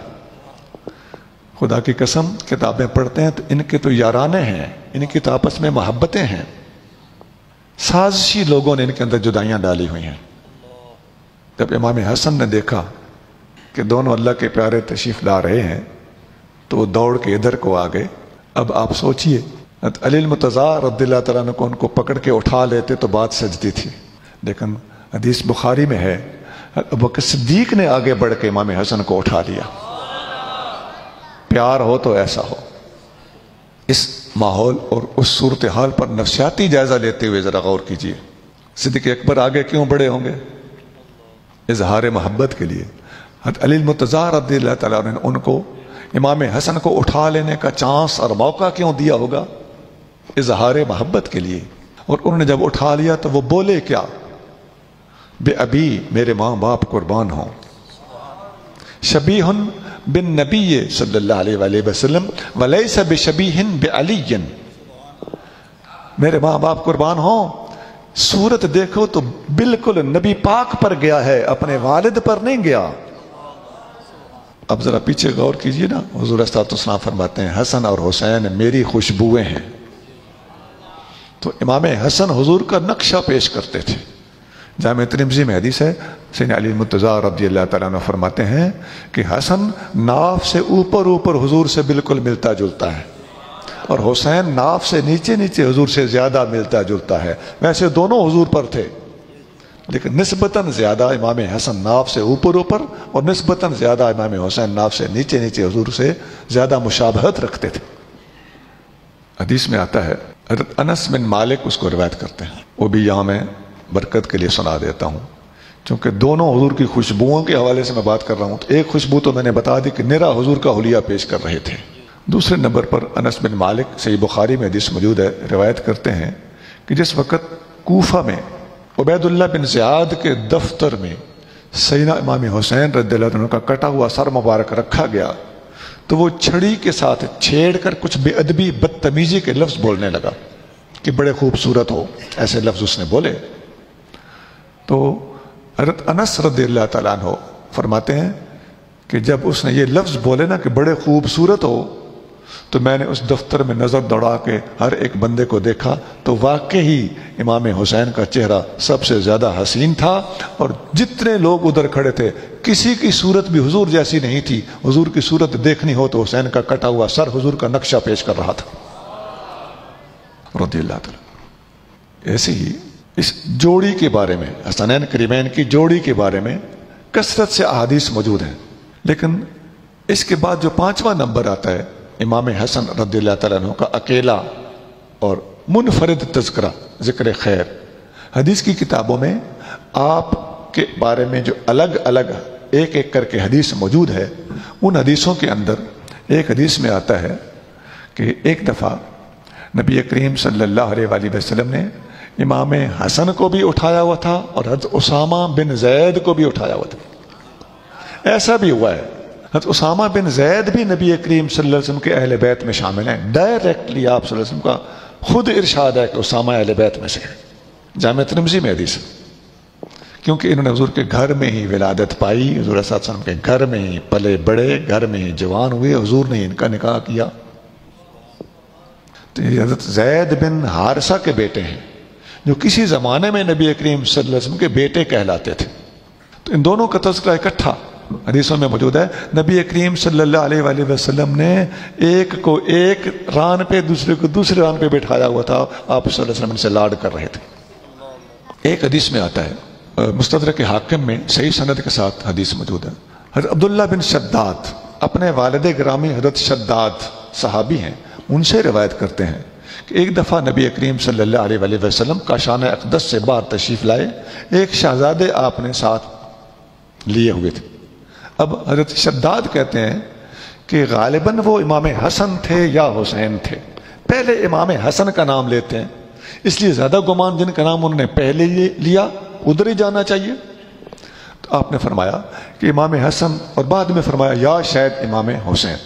خدا کی قسم کتابیں پڑھتے ہیں تو ان کے تو یارانے ہیں، ان کی تو آپس میں محبتیں ہیں، سازشی لوگوں نے ان کے اندر جدائیاں ڈالی ہوئی ہیں۔ جب امام حسن نے دیکھا کہ دونوں اللہ کے پیارے تشریف لا رہے ہیں تو وہ دوڑ کے ادھر کو آ گئے۔ اب آپ سوچئے علی المرتضیٰ رضی اللہ تعالیٰ عنہ کو ان کو پکڑ کے اٹھا لیتے تو بات سجتی تھی، لیکن حدیث بخاری میں ہے ابوبکر صدیق نے آگے بڑھ کے امام حسن کو اٹھا لیا۔ پیار ہو تو ایسا ہو۔ اس ماحول اور اس صورتحال پر نفسیاتی جائزہ لیتے ہوئے ذرا غور کیجیے، صدیق اکبر آگے کیوں بڑے ہوں گے؟ اظہار محبت کے لیے۔ حضرت علی المرتضیٰ رضی اللہ تعالیٰ عنہ نے ان کو امام حسن کو اٹھا لینے کا چانس اور موقع کیوں دیا ہوگا؟ اظہار محبت کے لیے۔ اور انہوں نے جب اٹھا لیا تو وہ بولے کیا؟ بے ابی، میرے ماں باپ قربان ہوں، شبیہ بن نبی صلی اللہ علیہ وآلہ وسلم ولیس بشبیہ بعلی، میرے ماں باپ قربان ہوں، صورت دیکھو تو بالکل نبی پاک پر گیا ہے، اپنے والد پر نہیں گیا۔ اب ذرا پیچھے غور کیجئے نا، حضور صلی اللہ علیہ وسلم فرماتے ہیں حسن اور حسین میری خوشبوئیں ہیں، تو امام حسن حضور کا نقشہ پیش کرتے تھے۔ جامع ترمذی میں حدیث ہے، سیدنا علی المرتضیٰ رضی اللہ تعالیٰ عنہ فرماتے ہیں کہ حسن ناف سے اوپر حضور سے بالکل ملتا جلتا ہے، اور حسین ناف سے نیچے حضور سے زیادہ ملتا جلتا ہے۔ ویسے دونوں حضور پر تھے، لیکن نسبتاً زیادہ امام حسن ناف سے اوپر اور نسبتاً زیادہ امام حسین ناف سے نیچے حضور سے زیادہ مشابہت رکھتے تھے۔ حدیث میں آتا ہے، حضرت انس بن مالک اس کو روایت کرتے ہیں، وہ بھی یہاں میں برکت کے لیے سنا دیتا ہوں، چونکہ دونوں حضور کی خوشبوؤں کے حوالے سے میں بات کر رہا ہوں۔ تو ایک خوشبو تو میں نے بتا دی کہ نرا حضور کا حلیہ پیش کر رہے تھے۔ دوسرے نمبر پر انس بن مالک صحیح بخاری میں حدیث موجود ہے، روایت کرتے ہیں کہ جس وقت کوفہ میں عبید اللہ بن زیاد کے دفتر میں سیدنا امام حسین رضی اللہ عنہ کا کٹا ہوا سر مبارک رکھا گیا تو وہ چھڑی کے ساتھ چھیڑ کر کچھ بے ادبی بدتمیزی کے لفظ بولنے لگا کہ بڑے خوبصورت ہو، ایسے لفظ اس نے بولے۔ تو حضرت انس رضی اللہ تعالیٰ عنہ فرماتے ہیں کہ جب اس نے یہ لفظ بولے نا کہ بڑے خوبصورت ہو، تو میں نے اس دفتر میں نظر دوڑا کے ہر ایک بندے کو دیکھا تو واقعی امام حسین کا چہرہ سب سے زیادہ حسین تھا، اور جتنے لوگ ادھر کھڑے تھے کسی کی صورت بھی حضور جیسی نہیں تھی۔ حضور کی صورت دیکھنی ہو تو حسین کا کٹا ہوا سر حضور کا نقشہ پیش کر رہا تھا رضی اللہ تعالیٰ۔ ایسے ہی اس جوڑی کے بارے میں، حسنین کریمین کی جوڑی کے بارے میں کثرت سے احادیث موجود ہیں، لیکن اس کے بعد جو 5واں نمبر آتا ہے امام حسن رضی اللہ تعالیٰ عنہ کا اکیلا اور منفرد تذکرہ، ذکر خیر۔ حدیث کی کتابوں میں آپ کے بارے میں جو الگ الگ ایک ایک کر کے حدیث موجود ہے، ان حدیثوں کے اندر ایک حدیث میں آتا ہے کہ ایک دفعہ نبی کریم صلی اللہ علیہ وآلہ وسلم نے امام حسن کو بھی اٹھایا ہوا تھا اور حضرت اسامہ بن زید کو بھی اٹھایا ہوا تھا۔ ایسا بھی ہوا ہے حضرت اسامہ بن زید بھی نبی کریم صلی اللہ علیہ وسلم کے اہل بیت میں شامل ہیں، ڈائریکٹلی آپ صلی اللہ علیہ وسلم کا خود ارشاد ہے کہ اسامہ اہل بیت میں سے ہے۔ جامع ترمذی میں حدیث ہے، کیونکہ انہوں نے حضور کے گھر میں ہی ولادت پائی، حضور صلی اللہ علیہ وسلم کے گھر میں ہی پلے بڑے، گھر میں ہی جوان ہوئے، حضور نے ان کا نکاح کیا۔ تو یہ حضرت زید بن حارثہ کے بیٹے ہیں جو کسی زمانے میں نبی کریم صلی اللہ علیہ وسلم کے بیٹے کہلاتے تھے۔ تو ان دونوں کا تذکرہ اکٹھا حدیثوں میں موجود ہے۔ نبی کریم صلی اللہ علیہ وآلہ وسلم نے ایک کو ایک ران پہ دوسرے کو دوسرے ران پہ بٹھایا ہوا تھا، آپ صلی اللہ علیہ وسلم ان سے لاڈ کر رہے تھے۔ ایک حدیث میں آتا ہے، مستدرک حاکم میں صحیح سند کے ساتھ حدیث موجود ہے، حضرت عبداللہ بن شداد اپنے والد گرامی حضرت شداد صحابی ہیں، ان سے روایت کرتے ہیں کہ ایک دفعہ نبی کریم صلی اللہ علیہ وآلہ وسلم کاشان اقدس سے باہر تشریف لائے، ایک شہزادے آپ نے ساتھ لیے ہوئے تھے۔ اب حضرت شداد کہتے ہیں کہ غالباً وہ امام حسن تھے یا حسین تھے، پہلے امام حسن کا نام لیتے ہیں، اس لیے زیادہ گمان جن کا نام انہوں نے پہلے لیا ادھر ہی جانا چاہیے۔ تو آپ نے فرمایا کہ امام حسن، اور بعد میں فرمایا یا شاید امام حسین۔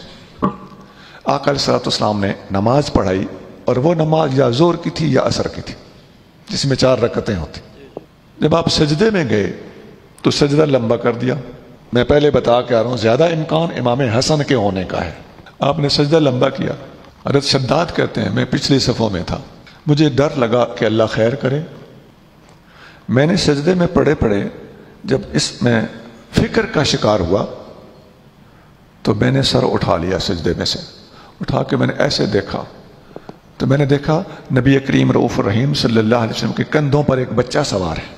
آقا علیہ السلام نے نماز پڑھائی، اور وہ نماز یا زور کی تھی یا عصر کی تھی، جس میں 4 رکعتیں ہوتی۔ جب آپ سجدے میں گئے تو سجدہ لمبا کر دیا۔ میں پہلے بتا کے آ رہا ہوں، زیادہ امکان امام حسن کے ہونے کا ہے۔ آپ نے سجدہ لمبا کیا. حضرت شداد کہتے ہیں میں پچھلی صفوں میں تھا, مجھے ڈر لگا کہ اللہ خیر کرے. میں نے سجدے میں پڑے پڑے جب اس میں فکر کا شکار ہوا تو میں نے سر اٹھا لیا, سجدے میں سے اٹھا کے میں نے ایسے دیکھا تو میں نے دیکھا نبی کریم رؤوف الرحیم صلی اللہ علیہ وسلم کے کندھوں پر ایک بچہ سوار ہے.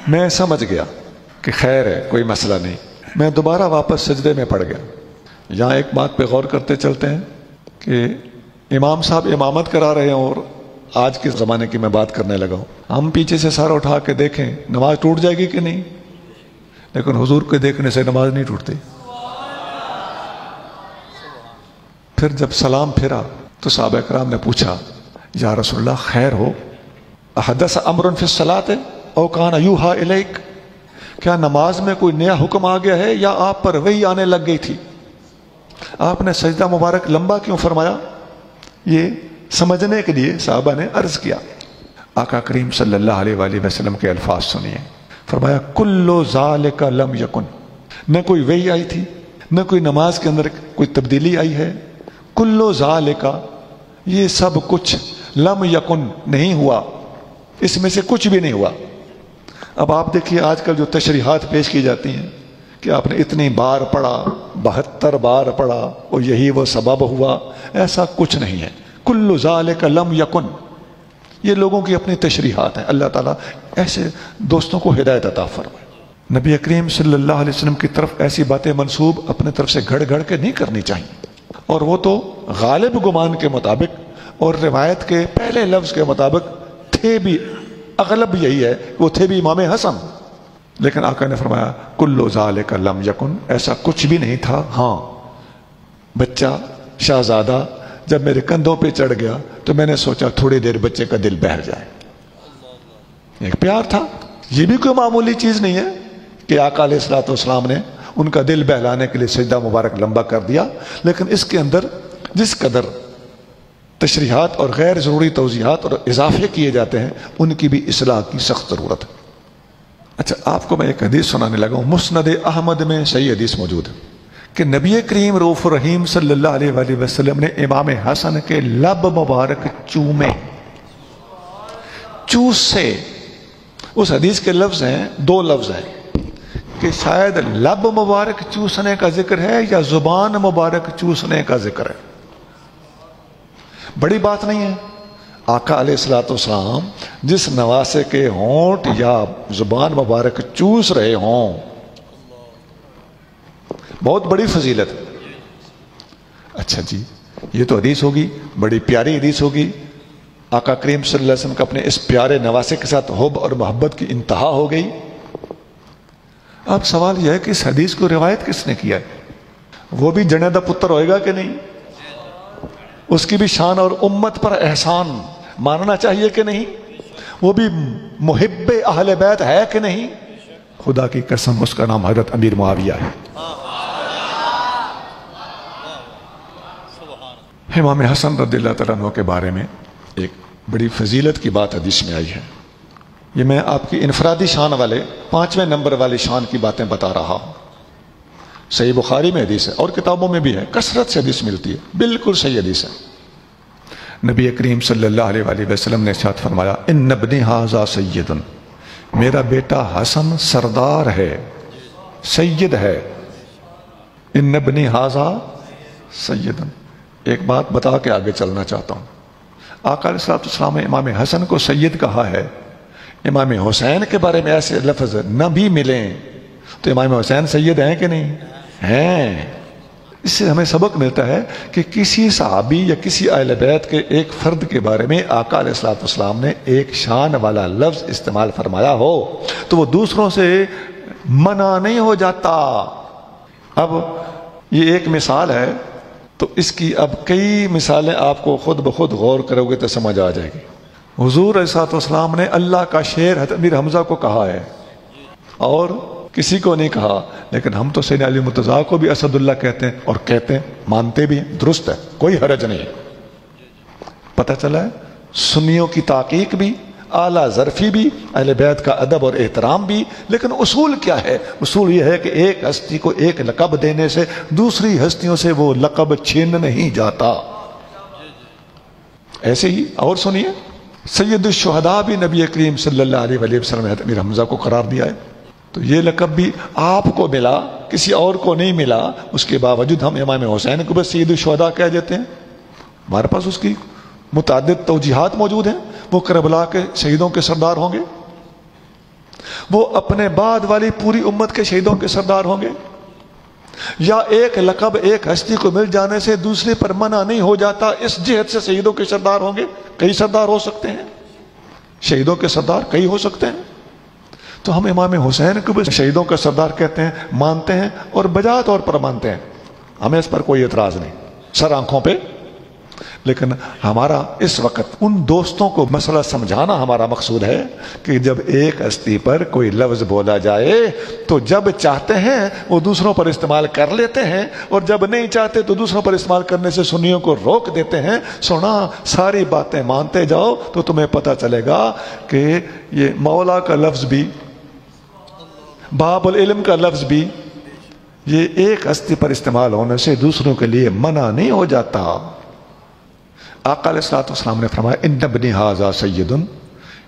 میں سمجھ گیا کہ خیر ہے, کوئی مسئلہ نہیں. میں دوبارہ واپس سجدے میں پڑ گیا. یہاں ایک بات پہ غور کرتے چلتے ہیں کہ امام صاحب امامت کرا رہے ہیں اور آج کے زمانے کی میں بات کرنے لگا ہوں. ہم پیچھے سے سر اٹھا کے دیکھیں نماز ٹوٹ جائے گی کہ نہیں, لیکن حضور کے دیکھنے سے نماز نہیں ٹوٹتی. پھر جب سلام پھرا تو صحابہ کرام نے پوچھا یا رسول اللہ خیر ہو, احدث امر فی الصلاۃ او کان یوحا الیک, کیا نماز میں کوئی نیا حکم آ گیا ہے یا آپ پر وحی آنے لگ گئی تھی؟ آپ نے سجدہ مبارک لمبا کیوں فرمایا؟ یہ سمجھنے کے لیے صحابہ نے عرض کیا. آقا کریم صلی اللہ علیہ وآلہ وسلم کے الفاظ سنیے. فرمایا کل ذالک لم یکن, نہ کوئی وحی آئی تھی نہ کوئی نماز کے اندر کوئی تبدیلی آئی ہے. کل ذالک, یہ سب کچھ لم یکن نہیں ہوا, اس میں سے کچھ بھی نہیں ہوا. اب آپ دیکھیے آج کل جو تشریحات پیش کی جاتی ہیں کہ آپ نے اتنی بار پڑھا, 72 بار پڑھا اور یہی وہ سبب ہوا, ایسا کچھ نہیں ہے. کل ذالک لم یکن, یہ لوگوں کی اپنی تشریحات ہیں. اللہ تعالیٰ ایسے دوستوں کو ہدایت عطا فرمائے. نبی کریم صلی اللہ علیہ وسلم کی طرف ایسی باتیں منسوب اپنے طرف سے گھڑ گھڑ کے نہیں کرنی چاہیے, اور وہ تو غالب گمان کے مطابق اور روایت کے پہلے لفظ کے مطابق تھے بھی, اغلب یہی ہے وہ تھے بھی امام حسن. لیکن آقا نے فرمایا کل ذالک لم یکن, ایسا کچھ بھی نہیں تھا. ہاں بچہ شہزادہ جب میرے کندھوں پہ چڑھ گیا تو میں نے سوچا تھوڑی دیر بچے کا دل بہل جائے. ایک پیار تھا, یہ بھی کوئی معمولی چیز نہیں ہے کہ آقا علیہ الصلوۃ والسلام نے ان کا دل بہلانے کے لیے سجدہ مبارک لمبا کر دیا. لیکن اس کے اندر جس قدر تشریحات اور غیر ضروری توضیحات اور اضافے کیے جاتے ہیں ان کی بھی اصلاح کی سخت ضرورت ہے. اچھا آپ کو میں ایک حدیث سنانے لگا ہوں, مسند احمد میں صحیح حدیث موجود ہے کہ نبی کریم رؤوف الرحیم صلی اللہ علیہ وآلہ وسلم نے امام حسن کے لب مبارک چومے, چوس سے. اس حدیث کے لفظ ہیں, 2 لفظ ہیں کہ شاید لب مبارک چوسنے کا ذکر ہے یا زبان مبارک چوسنے کا ذکر ہے. بڑی بات نہیں ہے. آقا علیہ الصلوۃ والسلام جس نواسے کے ہونٹ یا زبان مبارک چوس رہے ہوں, بہت بڑی فضیلت ہے. اچھا جی, یہ تو حدیث ہوگی, بڑی پیاری حدیث ہوگی. آقا کریم صلی اللہ علیہ وسلم کا اپنے اس پیارے نواسے کے ساتھ حب اور محبت کی انتہا ہو گئی. اب سوال یہ ہے کہ اس حدیث کو روایت کس نے کیا ہے؟ وہ بھی جنیدہ پتر ہوئے گا کہ نہیں؟ اس کی بھی شان اور امت پر احسان ماننا چاہیے کہ نہیں؟ وہ بھی محب اہل بیت ہے کہ نہیں؟ خدا کی قسم اس کا نام حضرت امیر معاویہ ہے. امام حسن رضی اللہ تعالیٰ عنہ کے بارے میں ایک بڑی فضیلت کی بات حدیث میں آئی ہے. یہ میں آپ کی انفرادی شان والے 5ویں نمبر والی شان کی باتیں بتا رہا ہوں. صحیح بخاری میں حدیث ہے اور کتابوں میں بھی ہے, کثرت سے حدیث ملتی ہے, بالکل صحیح حدیث ہے. نبی کریم صلی اللہ علیہ وآلہ وسلم نے ارشاد فرمایا ان ابنی ھذا سید, میرا بیٹا حسن سردار ہے, سید ہے. ان ابنی ھذا سید. ایک بات بتا کے آگے چلنا چاہتا ہوں. آقا علیہ السلام نے امام حسن کو سید کہا ہے. امام حسین کے بارے میں ایسے لفظ نہ بھی ملیں تو امام حسین سید ہیں کہ نہیں ہیں؟ اس سے ہمیں سبق ملتا ہے کہ کسی صحابی یا کسی اہل بیت کے ایک فرد کے بارے میں آقا علیہ السلام نے ایک شان والا لفظ استعمال فرمایا ہو تو وہ دوسروں سے منع نہیں ہو جاتا. اب یہ ایک مثال ہے تو اس کی اب کئی مثالیں آپ کو خود بخود غور کرو گے تو سمجھ آ جائے گی. حضور علیہ السلام نے اللہ کا شعر حضرت امیر حمزہ کو کہا ہے اور کسی کو نہیں کہا, لیکن ہم تو سیدنا علی مرتضیٰ کو بھی اسد اللہ کہتے ہیں اور کہتے ہیں, مانتے بھی ہیں, درست ہے, کوئی حرج نہیں. پتہ چلا ہے سنیوں کی تحقیق بھی اعلیٰ ظرفی بھی، اہل بیت کا ادب اور احترام بھی، لیکن اصول کیا ہے؟ اصول یہ ہے کہ ایک ہستی کو ایک لقب دینے سے دوسری ہستیوں سے وہ لقب چھین نہیں جاتا۔ ایسے ہی اور سنیے، سید الشہداء بھی نبی کریم صلی اللہ علیہ وآلہ وسلم نے امیر حمزہ کو قرار دیا ہے، تو یہ لقب بھی آپ کو ملا، کسی اور کو نہیں ملا، اس کے باوجود ہم امام حسین کو بس سید الشہداء کہہ دیتے ہیں۔ ہمارے پاس اس کی متعدد توجیحات موجود ہیں۔ وہ کربلا کے شہیدوں کے سردار ہوں گے، وہ اپنے بعد والی پوری امت کے شہیدوں کے سردار ہوں گے، یا ایک لقب ایک ہستی کو مل جانے سے دوسرے پر منع نہیں ہو جاتا، اس جہت سے شہیدوں کے سردار ہوں گے۔ کئی سردار ہو سکتے ہیں، شہیدوں کے سردار کئی ہو سکتے ہیں، تو ہم امام حسین کو بھی شہیدوں کا سردار کہتے ہیں، مانتے ہیں اور بجا طور پر مانتے ہیں، ہمیں اس پر کوئی اعتراض نہیں، سر آنکھوں پہ۔ لیکن ہمارا اس وقت ان دوستوں کو مسئلہ سمجھانا ہمارا مقصود ہے کہ جب ایک ہستی پر کوئی لفظ بولا جائے تو جب چاہتے ہیں وہ دوسروں پر استعمال کر لیتے ہیں، اور جب نہیں چاہتے تو دوسروں پر استعمال کرنے سے سنیوں کو روک دیتے ہیں۔ سونا ساری باتیں مانتے جاؤ تو تمہیں پتہ چلے گا کہ یہ مولا کا لفظ بھی، باب العلم کا لفظ بھی، یہ ایک ہستی پر استعمال ہونے سے دوسروں کے لیے منع نہیں ہو جاتا۔ آقا علیہ الصلوۃ والسلام نے فرمایا ان ابنی ھذا سید،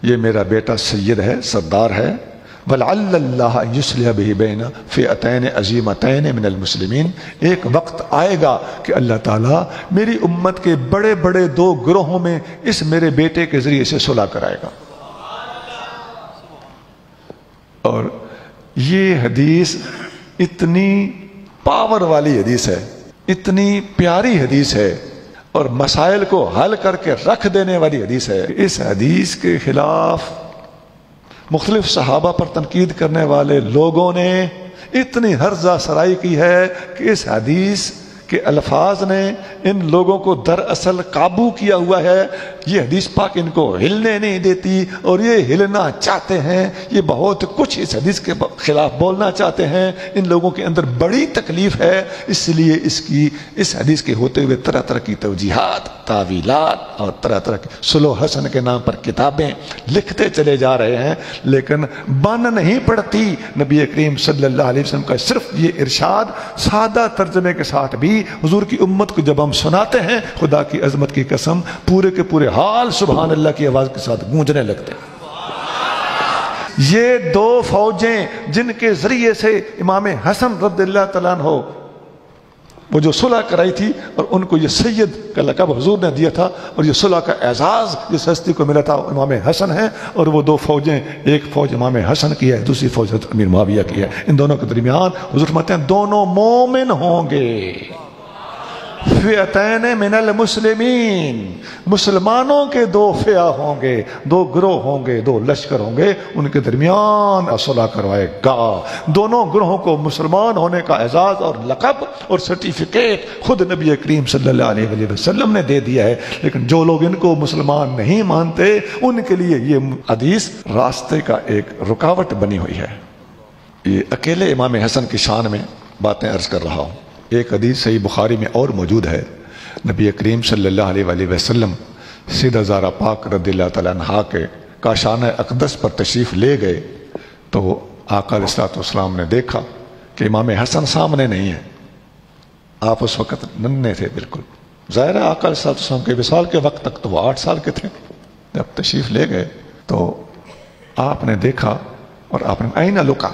یہ میرا بیٹا سید ہے، سردار ہے، ولعل اللہ ان یصلح به بین فئتین عظیمتین من المسلمین، ایک وقت آئے گا کہ اللہ تعالیٰ میری امت کے بڑے بڑے دو گروہوں میں اس میرے بیٹے کے ذریعے سے صلح کرائے گا۔ اور یہ حدیث اتنی پاور والی حدیث ہے، اتنی پیاری حدیث ہے، اور مسائل کو حل کر کے رکھ دینے والی حدیث ہے۔ اس حدیث کے خلاف مختلف صحابہ پر تنقید کرنے والے لوگوں نے اتنی ہرزہ سرائی کی ہے کہ اس حدیث کے الفاظ نے ان لوگوں کو دراصل قابو کیا ہوا ہے۔ یہ حدیث پاک ان کو ہلنے نہیں دیتی، اور یہ ہلنا چاہتے ہیں، یہ بہت کچھ اس حدیث کے خلاف بولنا چاہتے ہیں۔ ان لوگوں کے اندر بڑی تکلیف ہے، اس لیے اس حدیث کے ہوتے ہوئے طرح طرح کی توجیحات، تعویلات اور طرح طرح کی صلح حسن کے نام پر کتابیں لکھتے چلے جا رہے ہیں، لیکن بن نہیں پڑتی نبی کریم صلی اللہ علیہ وسلم کا صرف یہ ارشاد سادہ ترجمے کے ساتھ بھی حضور کی امت کو جب ہم سناتے ہیں، خدا کی عظمت کی قسم پورے کے پورے حال سبحان اللہ کی آواز کے ساتھ گونجنے لگتے ہیں۔ یہ دو فوجیں جن کے ذریعے سے امام حسن رضی اللہ تعالیٰ عنہ وہ جو صلح کرائی تھی، اور ان کو یہ سید کا لقب حضور نے دیا تھا، اور یہ صلح کا اعزاز جس ہستی کو ملا تھا امام حسن ہے، اور وہ دو فوجیں، ایک فوج امام حسن کی ہے، دوسری فوج امیر معاویہ کی ہے۔ ان دونوں کے درمیان حضور فرماتے ہیں دونوں مومن ہوں گے، فئتین من المسلمین، مسلمانوں کے دو فئہ ہوں گے، دو گروہ ہوں گے، دو لشکر ہوں گے، ان کے درمیان صلح کروائے گا۔ دونوں گروہوں کو مسلمان ہونے کا اعزاز اور لقب اور سرٹیفکیٹ خود نبی کریم صلی اللہ علیہ وسلم نے دے دیا ہے، لیکن جو لوگ ان کو مسلمان نہیں مانتے ان کے لیے یہ حدیث راستے کا ایک رکاوٹ بنی ہوئی ہے۔ یہ اکیلے امام حسن کی شان میں باتیں عرض کر رہا ہوں۔ ایک حدیث صحیح بخاری میں اور موجود ہے، نبی کریم صلی اللہ علیہ وسلم سیدہ زہرا پاک رضی اللہ تعالیٰ عنہا کے کاشانہ اقدس پر تشریف لے گئے تو آقا علیہ الصلوۃ والسلام نے دیکھا کہ امام حسن سامنے نہیں ہے۔ آپ اس وقت ننھے تھے بالکل، ظاہر ہے آقا علیہ الصلوۃ والسلام کے وصال کے وقت تک تو وہ 8 سال کے تھے۔ جب تشریف لے گئے تو آپ نے دیکھا اور آپ نے اینہ لکا،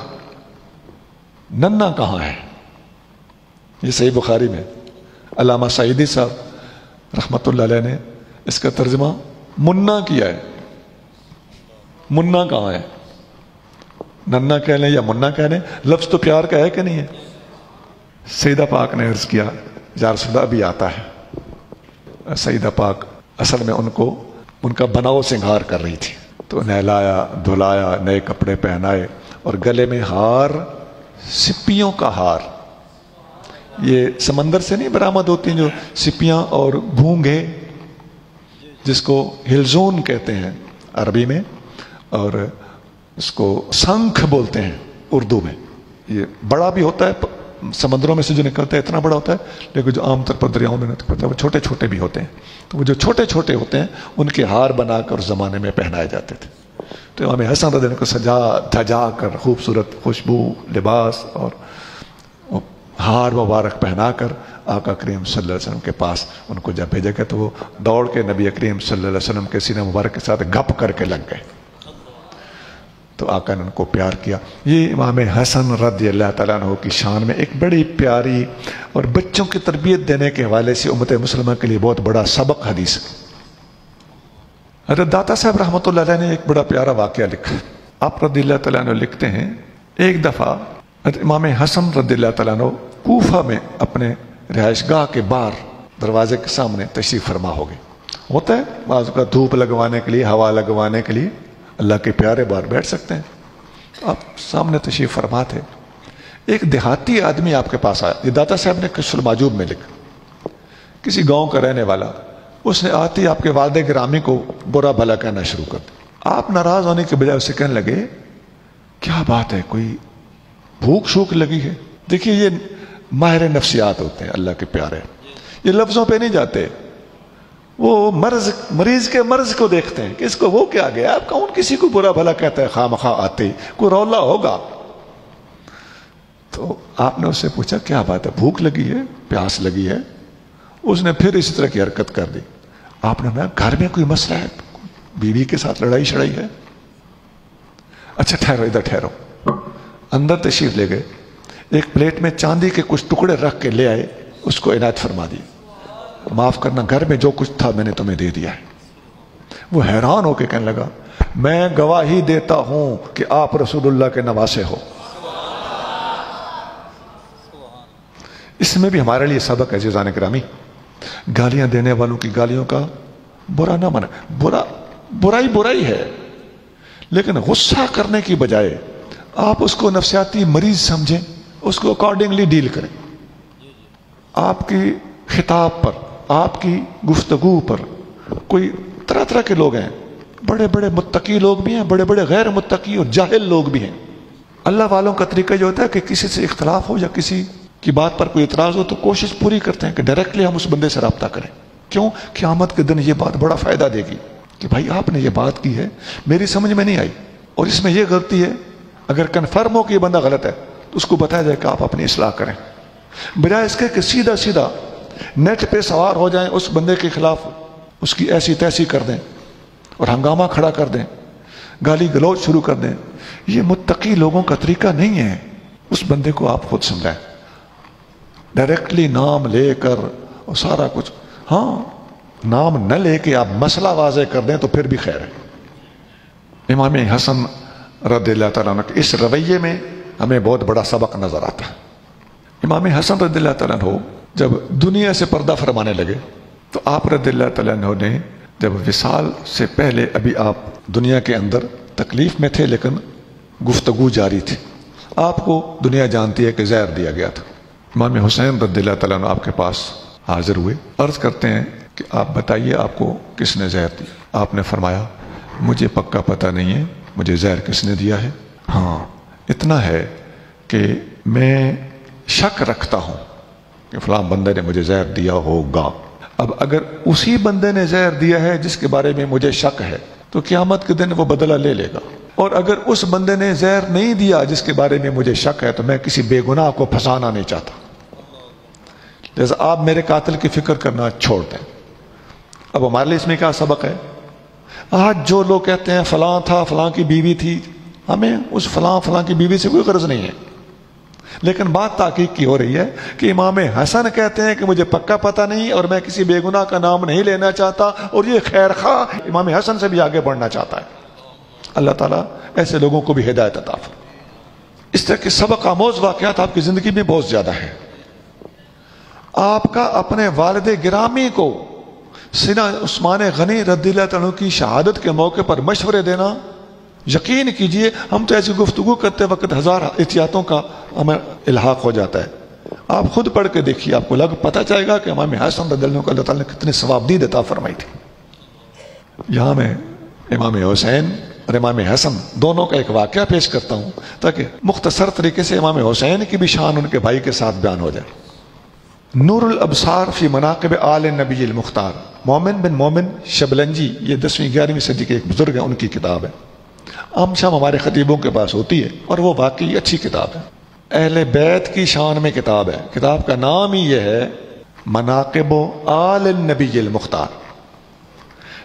ننھا کہاں ہے؟ یہ صحیح بخاری میں علامہ سعیدی صاحب رحمۃ اللہ علیہ نے اس کا ترجمہ منا کیا ہے۔ منا کہاں ہے؟ ننھا کہہ لیں یا منا کہہ لیں، لفظ تو پیار کا ہے کہ نہیں ہے؟ سیدہ پاک نے عرض کیا یا رسول اللہ ابھی آتا ہے۔ سیدہ پاک اصل میں ان کا بناؤ سنگھار کر رہی تھی، تو نہلایا دھلایا، نئے کپڑے پہنائے، اور گلے میں ہار، سپیوں کا ہار، یہ سمندر سے نہیں برآمد ہوتی ہیں جو سپیاں اور گھونگے، جس کو ہلزون کہتے ہیں عربی میں، اور اس کو سنکھ بولتے ہیں اردو میں۔ یہ بڑا بھی ہوتا ہے، سمندروں میں سے جو نکلتا ہے اتنا بڑا ہوتا ہے، لیکن جو عام طور پر دریاؤں میں نکلتا ہے وہ چھوٹے چھوٹے بھی ہوتے ہیں۔ تو وہ جو چھوٹے چھوٹے ہوتے ہیں ان کے ہار بنا کر زمانے میں پہنائے جاتے تھے۔ تو امام حسن رضی اللہ عنہ کو سجا دھجا کر خوبصورت خوشبو لباس اور ہار مبارک پہنا کر آقا کریم صلی اللہ علیہ وسلم کے پاس ان کو جب بھیجا گیا تو وہ دوڑ کے نبی کریم صلی اللہ علیہ وسلم کے سینہ مبارک کے ساتھ گپ کر کے لگ گئے. تو آقا نے ان کو پیار کیا. یہ امام حسن رضی اللہ تعالیٰ عنہ کی شان میں ایک بڑی پیاری اور بچوں کی تربیت دینے کے حوالے سے امت مسلمہ کے لیے بہت بڑا سبق حدیث ہے. حضرت داتا صاحب رحمۃ اللہ علیہ نے ایک بڑا پیارا واقعہ لکھا. آپ رضی اللہ تعالیٰ عنہ لکھتے ہیں ایک دفعہ امام حسن رضی اللہ تعالیٰ عنہ کوفہ میں اپنے رہائش گاہ کے باہر دروازے کے سامنے تشریف فرما ہو گئے. ہوتا ہے بعض کا دھوپ لگوانے کے لیے ہوا لگوانے کے لیے اللہ کے پیارے باہر بیٹھ سکتے ہیں. آپ سامنے تشریف فرما تھے. ایک دیہاتی آدمی آپ کے پاس آیا. یہ داتا صاحب نے کشف المعجوب میں لکھا. کسی گاؤں کا رہنے والا, اس نے آتے ہی آپ کے والد گرامی کو برا بھلا کہنا شروع کر دیا. آپ ناراض ہونے کے بجائے اسے کہنے لگے کیا بات ہے, کوئی بھوک شوک لگی ہے؟ دیکھیے یہ ماہر نفسیات ہوتے ہیں اللہ کے پیارے, یہ لفظوں پہ نہیں جاتے, وہ مریض کے مرض کو دیکھتے ہیں کہ اس کو وہ کیا گیا. آپ کون کسی کو برا بھلا کہتا ہے خواہ مخواہ آتے, کوئی رولا ہوگا. تو آپ نے اس سے پوچھا کیا بات ہے, بھوک لگی ہے, پیاس لگی ہے؟ اس نے پھر اسی طرح کی حرکت کر دی. آپ نے کہا گھر میں کوئی مسئلہ ہے, بیوی کے ساتھ لڑائی شڑائی ہے؟ اچھا ٹھہرو, ادھر ٹھہرو. اندر تشریف لے گئے, ایک پلیٹ میں چاندی کے کچھ ٹکڑے رکھ کے لے آئے, اس کو عنایت فرما دی. معاف کرنا, گھر میں جو کچھ تھا میں نے تمہیں دے دیا ہے. وہ حیران ہو کے کہنے لگا میں گواہی دیتا ہوں کہ آپ رسول اللہ کے نواسے ہو. اس میں بھی ہمارے لیے سبق ہے عزیزان گرامی. گالیاں دینے والوں کی گالیوں کا برا نہ مانے. برائی ہے, لیکن غصہ کرنے کی بجائے آپ اس کو نفسیاتی مریض سمجھیں, اس کو اکارڈنگلی ڈیل کریں. آپ کی خطاب پر, آپ کی گفتگو پر کوئی طرح طرح کے لوگ ہیں, بڑے بڑے متقی لوگ بھی ہیں, بڑے بڑے غیر متقی اور جاہل لوگ بھی ہیں. اللہ والوں کا طریقہ جو ہوتا ہے کہ کسی سے اختلاف ہو یا کسی کی بات پر کوئی اعتراض ہو تو کوشش پوری کرتے ہیں کہ ڈائریکٹلی ہم اس بندے سے رابطہ کریں. کیوں؟ قیامت کے دن یہ بات بڑا فائدہ دے گی کہ بھائی آپ نے یہ بات کی ہے, میری سمجھ میں نہیں آئی اور اس میں یہ غلطی ہے. اگر کنفرم ہو کہ یہ بندہ غلط ہے تو اس کو بتایا جائے کہ آپ اپنی اصلاح کریں, بجائے اس کے کہ سیدھا سیدھا نیٹ پہ سوار ہو جائیں, اس بندے کے خلاف اس کی ایسی تیسی کر دیں اور ہنگامہ کھڑا کر دیں, گالی گلوچ شروع کر دیں. یہ متقی لوگوں کا طریقہ نہیں ہے. اس بندے کو آپ خود سمجھائیں, ڈائریکٹلی نام لے کر اور سارا کچھ. ہاں نام نہ لے کے آپ مسئلہ واضح کر دیں تو پھر بھی خیر ہے. امام حسن رضی اللہ تعالیٰ عنہ کے اس رویے میں ہمیں بہت بڑا سبق نظر آتا ہے. امام حسن رضی اللہ تعالیٰ عنہ جب دنیا سے پردہ فرمانے لگے تو آپ رضی اللہ تعالیٰ عنہ نے جب وصال سے پہلے ابھی آپ دنیا کے اندر تکلیف میں تھے لیکن گفتگو جاری تھی. آپ کو دنیا جانتی ہے کہ زہر دیا گیا تھا. امام حسین رضی اللہ تعالیٰ عنہ آپ کے پاس حاضر ہوئے, عرض کرتے ہیں کہ آپ بتائیے آپ کو کس نے زہر دیا؟ آپ نے فرمایا مجھے پکا پتہ نہیں ہے مجھے زہر کس نے دیا ہے, ہاں اتنا ہے کہ میں شک رکھتا ہوں کہ فلاں بندے نے مجھے زہر دیا ہوگا. اب اگر اسی بندے نے زہر دیا ہے جس کے بارے میں مجھے شک ہے تو قیامت کے دن وہ بدلہ لے لے گا, اور اگر اس بندے نے زہر نہیں دیا جس کے بارے میں مجھے شک ہے تو میں کسی بے گناہ کو پھنسانا نہیں چاہتا. لہذا آپ میرے قاتل کی فکر کرنا چھوڑ دیں. اب ہمارے لیے اس میں کیا سبق ہے؟ آج جو لوگ کہتے ہیں فلاں تھا, فلاں کی بیوی تھی, ہمیں اس فلاں کی بیوی سے کوئی غرض نہیں ہے, لیکن بات تحقیق کی ہو رہی ہے کہ امام حسن کہتے ہیں کہ مجھے پکا پتہ نہیں اور میں کسی بے گناہ کا نام نہیں لینا چاہتا, اور یہ خیر خواہ امام حسن سے بھی آگے بڑھنا چاہتا ہے. اللہ تعالیٰ ایسے لوگوں کو بھی ہدایت عطا فرمائے. اس طرح کے سبق آموز واقعات آپ کی زندگی میں بہت زیادہ ہیں. آپ کا اپنے والد گرامی کو سیدنا عثمان غنی رضی اللہ عنہ کی شہادت کے موقع پر مشورے دینا, یقین کیجئے ہم تو ایسی گفتگو کرتے وقت ہزار احتیاطوں کا ہمیں الحاق ہو جاتا ہے. آپ خود پڑھ کے دیکھیے, آپ کو پتہ چلے گا کہ امام حسن رضی اللہ عنہ کو اللہ تعالیٰ نے کتنے ثوابدید عطا فرمائی تھی. یہاں میں امام حسین اور امام حسن دونوں کا ایک واقعہ پیش کرتا ہوں تاکہ مختصر طریقے سے امام حسین کی بھی شان ان کے بھائی کے ساتھ بیان ہو جائے. نور الابصار فی مناقب آل نبی المختار, مومن بن مومن شبلنجی, یہ 10ویں 11ویں صدی کے ایک بزرگ ہیں, ان کی کتاب ہے. عام شام ہمارے خطیبوں کے پاس ہوتی ہے اور وہ واقعی اچھی کتاب ہے، اہل بیت کی شان میں کتاب ہے. کتاب کا نام ہی یہ ہے مناقب آل النبی المختار.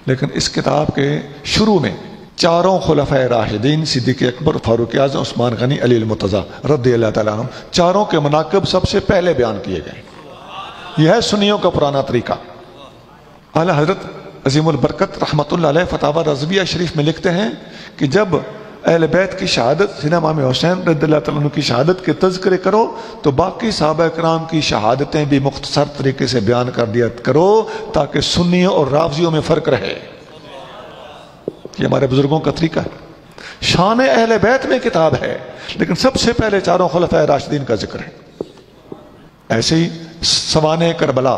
لیکن اس کتاب کے شروع میں چاروں خلفائے راشدین صدیق اکبر، فاروق اعظم، عثمان غنی، علی المرتضیٰ رضی اللہ تعالیٰ عنہ، چاروں کے مناقب سب سے پہلے بیان کیے گئے. یہ ہے سنیوں کا پرانا طریقہ. اعلیٰ حضرت عظیم البرکت رحمۃ اللہ علیہ فتاوی رضویہ شریف میں لکھتے ہیں کہ جب اہل بیت کی شہادت، سیدنا امام حسین رضی اللہ تعالیٰ عنہ کی شہادت کے تذکرے کرو تو باقی صحابہ کرام کی شہادتیں بھی مختصر طریقے سے بیان کر دیا کرو تاکہ سنیوں اور رافضیوں میں فرق رہے. یہ ہمارے بزرگوں کا طریقہ ہے. شان اہل بیت میں کتاب ہے لیکن سب سے پہلے چاروں خلفائے راشدین کا ذکر ہے. ایسے ہی سوانح کربلا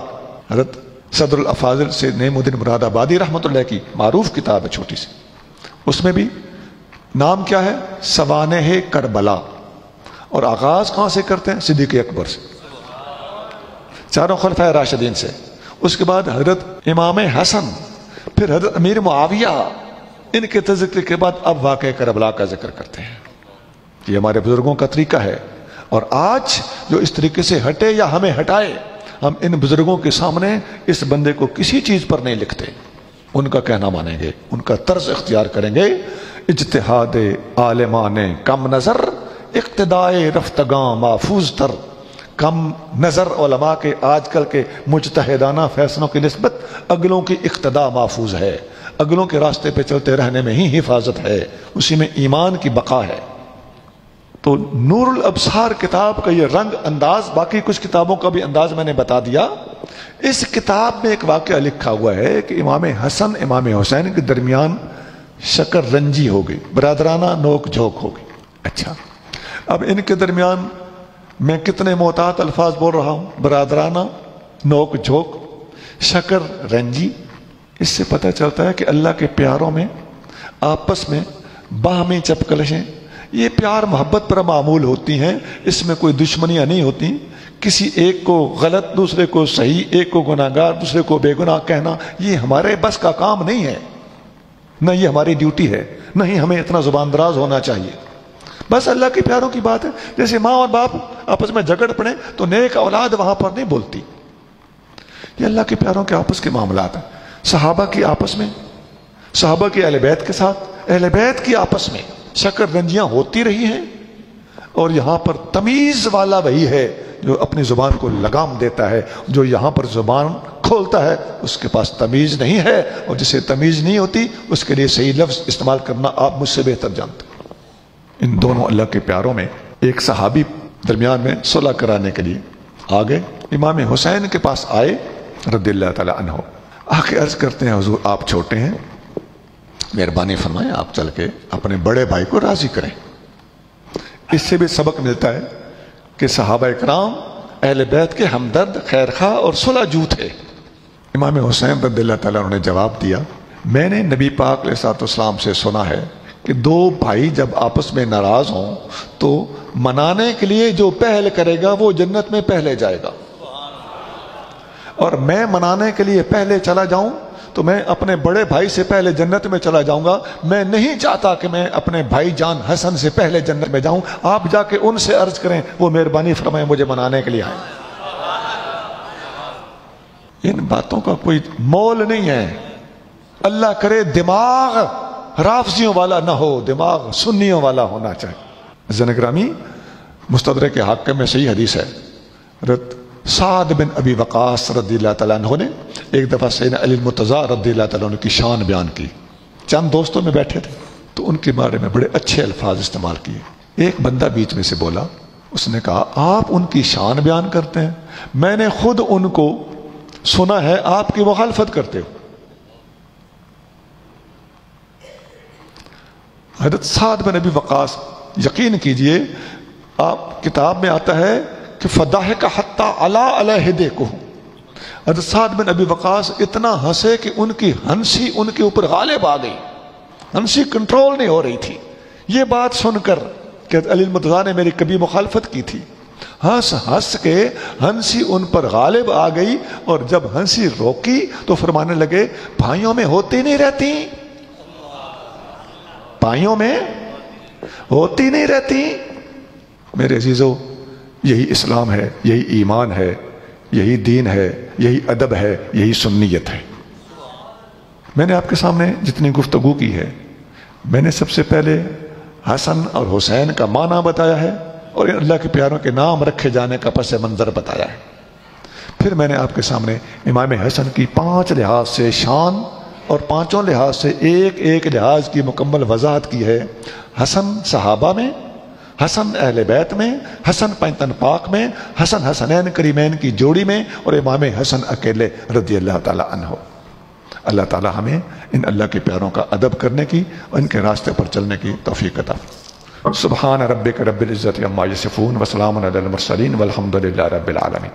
حضرت صدر الافاضل سے نعیم الدین مراد آبادی رحمۃ اللہ کی معروف کتاب ہے چھوٹی سی. اس میں بھی نام کیا ہے؟ سوانح کربلا. اور آغاز کہاں سے کرتے ہیں؟ صدیق اکبر سے، چاروں خلفائے راشدین سے. اس کے بعد حضرت امام حسن، پھر حضرت امیر معاویہ، ان کے تذکرے کے بعد اب واقعہ کربلا کا ذکر کرتے ہیں. یہ ہمارے بزرگوں کا طریقہ ہے. اور آج جو اس طریقے سے ہٹے یا ہمیں ہٹائے، ہم ان بزرگوں کے سامنے اس بندے کو کسی چیز پر نہیں لکھتے. ان کا کہنا مانیں گے، ان کا طرز اختیار کریں گے. اجتہاد عالمان کم نظر، اقتدائے رفتگاں محفوظ تر. کم نظر علماء کے آج کل کے مجتہدانہ فیصلوں کی نسبت اگلوں کی اقتداء محفوظ ہے. اگلوں کے راستے پہ چلتے رہنے میں ہی حفاظت ہے، اسی میں ایمان کی بقا ہے. تو نور الابصار کتاب کا یہ رنگ انداز، باقی کچھ کتابوں کا بھی انداز میں نے بتا دیا. اس کتاب میں ایک واقعہ لکھا ہوا ہے کہ امام حسن امام حسین کے درمیان شکر رنجی ہو گئی، برادرانہ نوک جھوک ہو گئی. اچھا، اب ان کے درمیان میں کتنے محتاط الفاظ بول رہا ہوں؟ برادرانہ نوک جھوک، شکر رنجی. اس سے پتہ چلتا ہے کہ اللہ کے پیاروں میں آپس میں باہمی چپکلشیں، یہ پیار محبت پر معمول ہوتی ہیں. اس میں کوئی دشمنیاں نہیں ہوتی. کسی ایک کو غلط، دوسرے کو صحیح، ایک کو گناہگار، دوسرے کو بے گناہ کہنا یہ ہمارے بس کا کام نہیں ہے، نہ یہ ہماری ڈیوٹی ہے، نہ ہی ہمیں اتنا زبان دراز ہونا چاہیے. بس اللہ کے پیاروں کی بات ہے. جیسے ماں اور باپ آپس میں جھگڑ پڑے تو نیک اولاد وہاں پر نہیں بولتی. یہ اللہ کے پیاروں کے آپس کے معاملات ہیں. صحابہ کی آپس میں، صحابہ کی اہل بیت کے ساتھ، اہل بیت کی آپس میں شکر رنجیاں ہوتی رہی ہیں. اور یہاں پر تمیز والا وہی ہے جو اپنی زبان کو لگام دیتا ہے. جو یہاں پر زبان کھولتا ہے اس کے پاس تمیز نہیں ہے، اور جسے تمیز نہیں ہوتی اس کے لیے صحیح لفظ استعمال کرنا آپ مجھ سے بہتر جانتے. ان دونوں اللہ کے پیاروں میں ایک صحابی درمیان میں صلح کرانے کے لیے آگے امام حسین کے پاس آئے رضی اللہ تعالیٰ عنہ. آ کے عرض کرتے ہیں حضور آپ چھوٹے ہیں، مہربانی فرمائیں آپ چل کے اپنے بڑے بھائی کو راضی کریں. اس سے بھی سبق ملتا ہے کہ صحابہ کرام اہل بیت کے ہمدرد، خیر خواہ اور صلح جو تھے. امام حسین رضی اللہ تعالیٰ عنہ نے جواب دیا، میں نے نبی پاک علیہ الصلوۃ والسلام سے سنا ہے کہ دو بھائی جب آپس میں ناراض ہوں تو منانے کے لیے جو پہل کرے گا وہ جنت میں پہلے جائے گا. اور میں منانے کے لیے پہلے چلا جاؤں تو میں اپنے بڑے بھائی سے پہلے جنت میں چلا جاؤں گا. میں نہیں چاہتا کہ میں اپنے بھائی جان حسن سے پہلے جنت میں جاؤں. آپ جا کے ان سے عرض کریں وہ مہربانی فرمائیں مجھے منانے کے لیے آئیں. ان باتوں کا کوئی مول نہیں ہے. اللہ کرے دماغ رافضیوں والا نہ ہو، دماغ سنیوں والا ہونا چاہیے. زنگرامی مستدرک حاکم میں صحیح حدیث ہے. حضرت سعد بن ابی وقاص رضی اللہ تعالیٰ عنہ نے ایک دفعہ سیدنا علی المرتضیٰ رضی اللہ تعالیٰ عنہ کی شان بیان کی. چند دوستوں میں بیٹھے تھے تو ان کے بارے میں بڑے اچھے الفاظ استعمال کیے. ایک بندہ بیچ میں سے بولا، اس نے کہا آپ ان کی شان بیان کرتے ہیں، میں نے خود ان کو سنا ہے آپ کی مخالفت کرتے ہو. حضرت سعد بن ابی وقاص، یقین کیجئے آپ کتاب میں آتا ہے کہ فضاحک حتی علی علیہدیکہ، حضرت سعد بن ابی وقاص اتنا ہنسے کہ ان کی ہنسی ان کے اوپر غالب آ گئی، ہنسی کنٹرول نہیں ہو رہی تھی. یہ بات سن کر کہ علی المرتضیٰ نے میری کبھی مخالفت کی تھی، ہنس ہنس کے ہنسی ان پر غالب آ گئی. اور جب ہنسی روکی تو فرمانے لگے بھائیوں میں ہوتی نہیں رہتی، بھائیوں میں ہوتی نہیں رہتی؟ میرے عزیزو، یہی اسلام ہے، یہی ایمان ہے، یہی دین ہے، یہی ادب ہے، یہی سنیت ہے۔ میں نے آپ کے سامنے جتنی گفتگو کی ہے، میں نے سب سے پہلے حسن اور حسین کا معنی بتایا ہے اور اللہ کے پیاروں کے نام رکھے جانے کا پس منظر بتایا ہے۔ پھر میں نے آپ کے سامنے امام حسن کی 5 لحاظ سے شان اور 5 لحاظ سے ایک ایک لحاظ کی مکمل وضاحت کی ہے۔ حسن صحابہ میں، حسن اہل بیت میں، حسن پینتن پاک میں، حسن حسنین کریمین کی جوڑی میں، اور امام حسن اکیلے رضی اللہ تعالی عنہ۔ اللہ تعالی ہمیں ان اللہ کے پیاروں کا ادب کرنے کی اور ان کے راستے پر چلنے کی توفیق عطا فرمائے۔ سبحان ربک رب العزت عما یصفون وسلام علی المرسلین والحمد للہ رب العالمین۔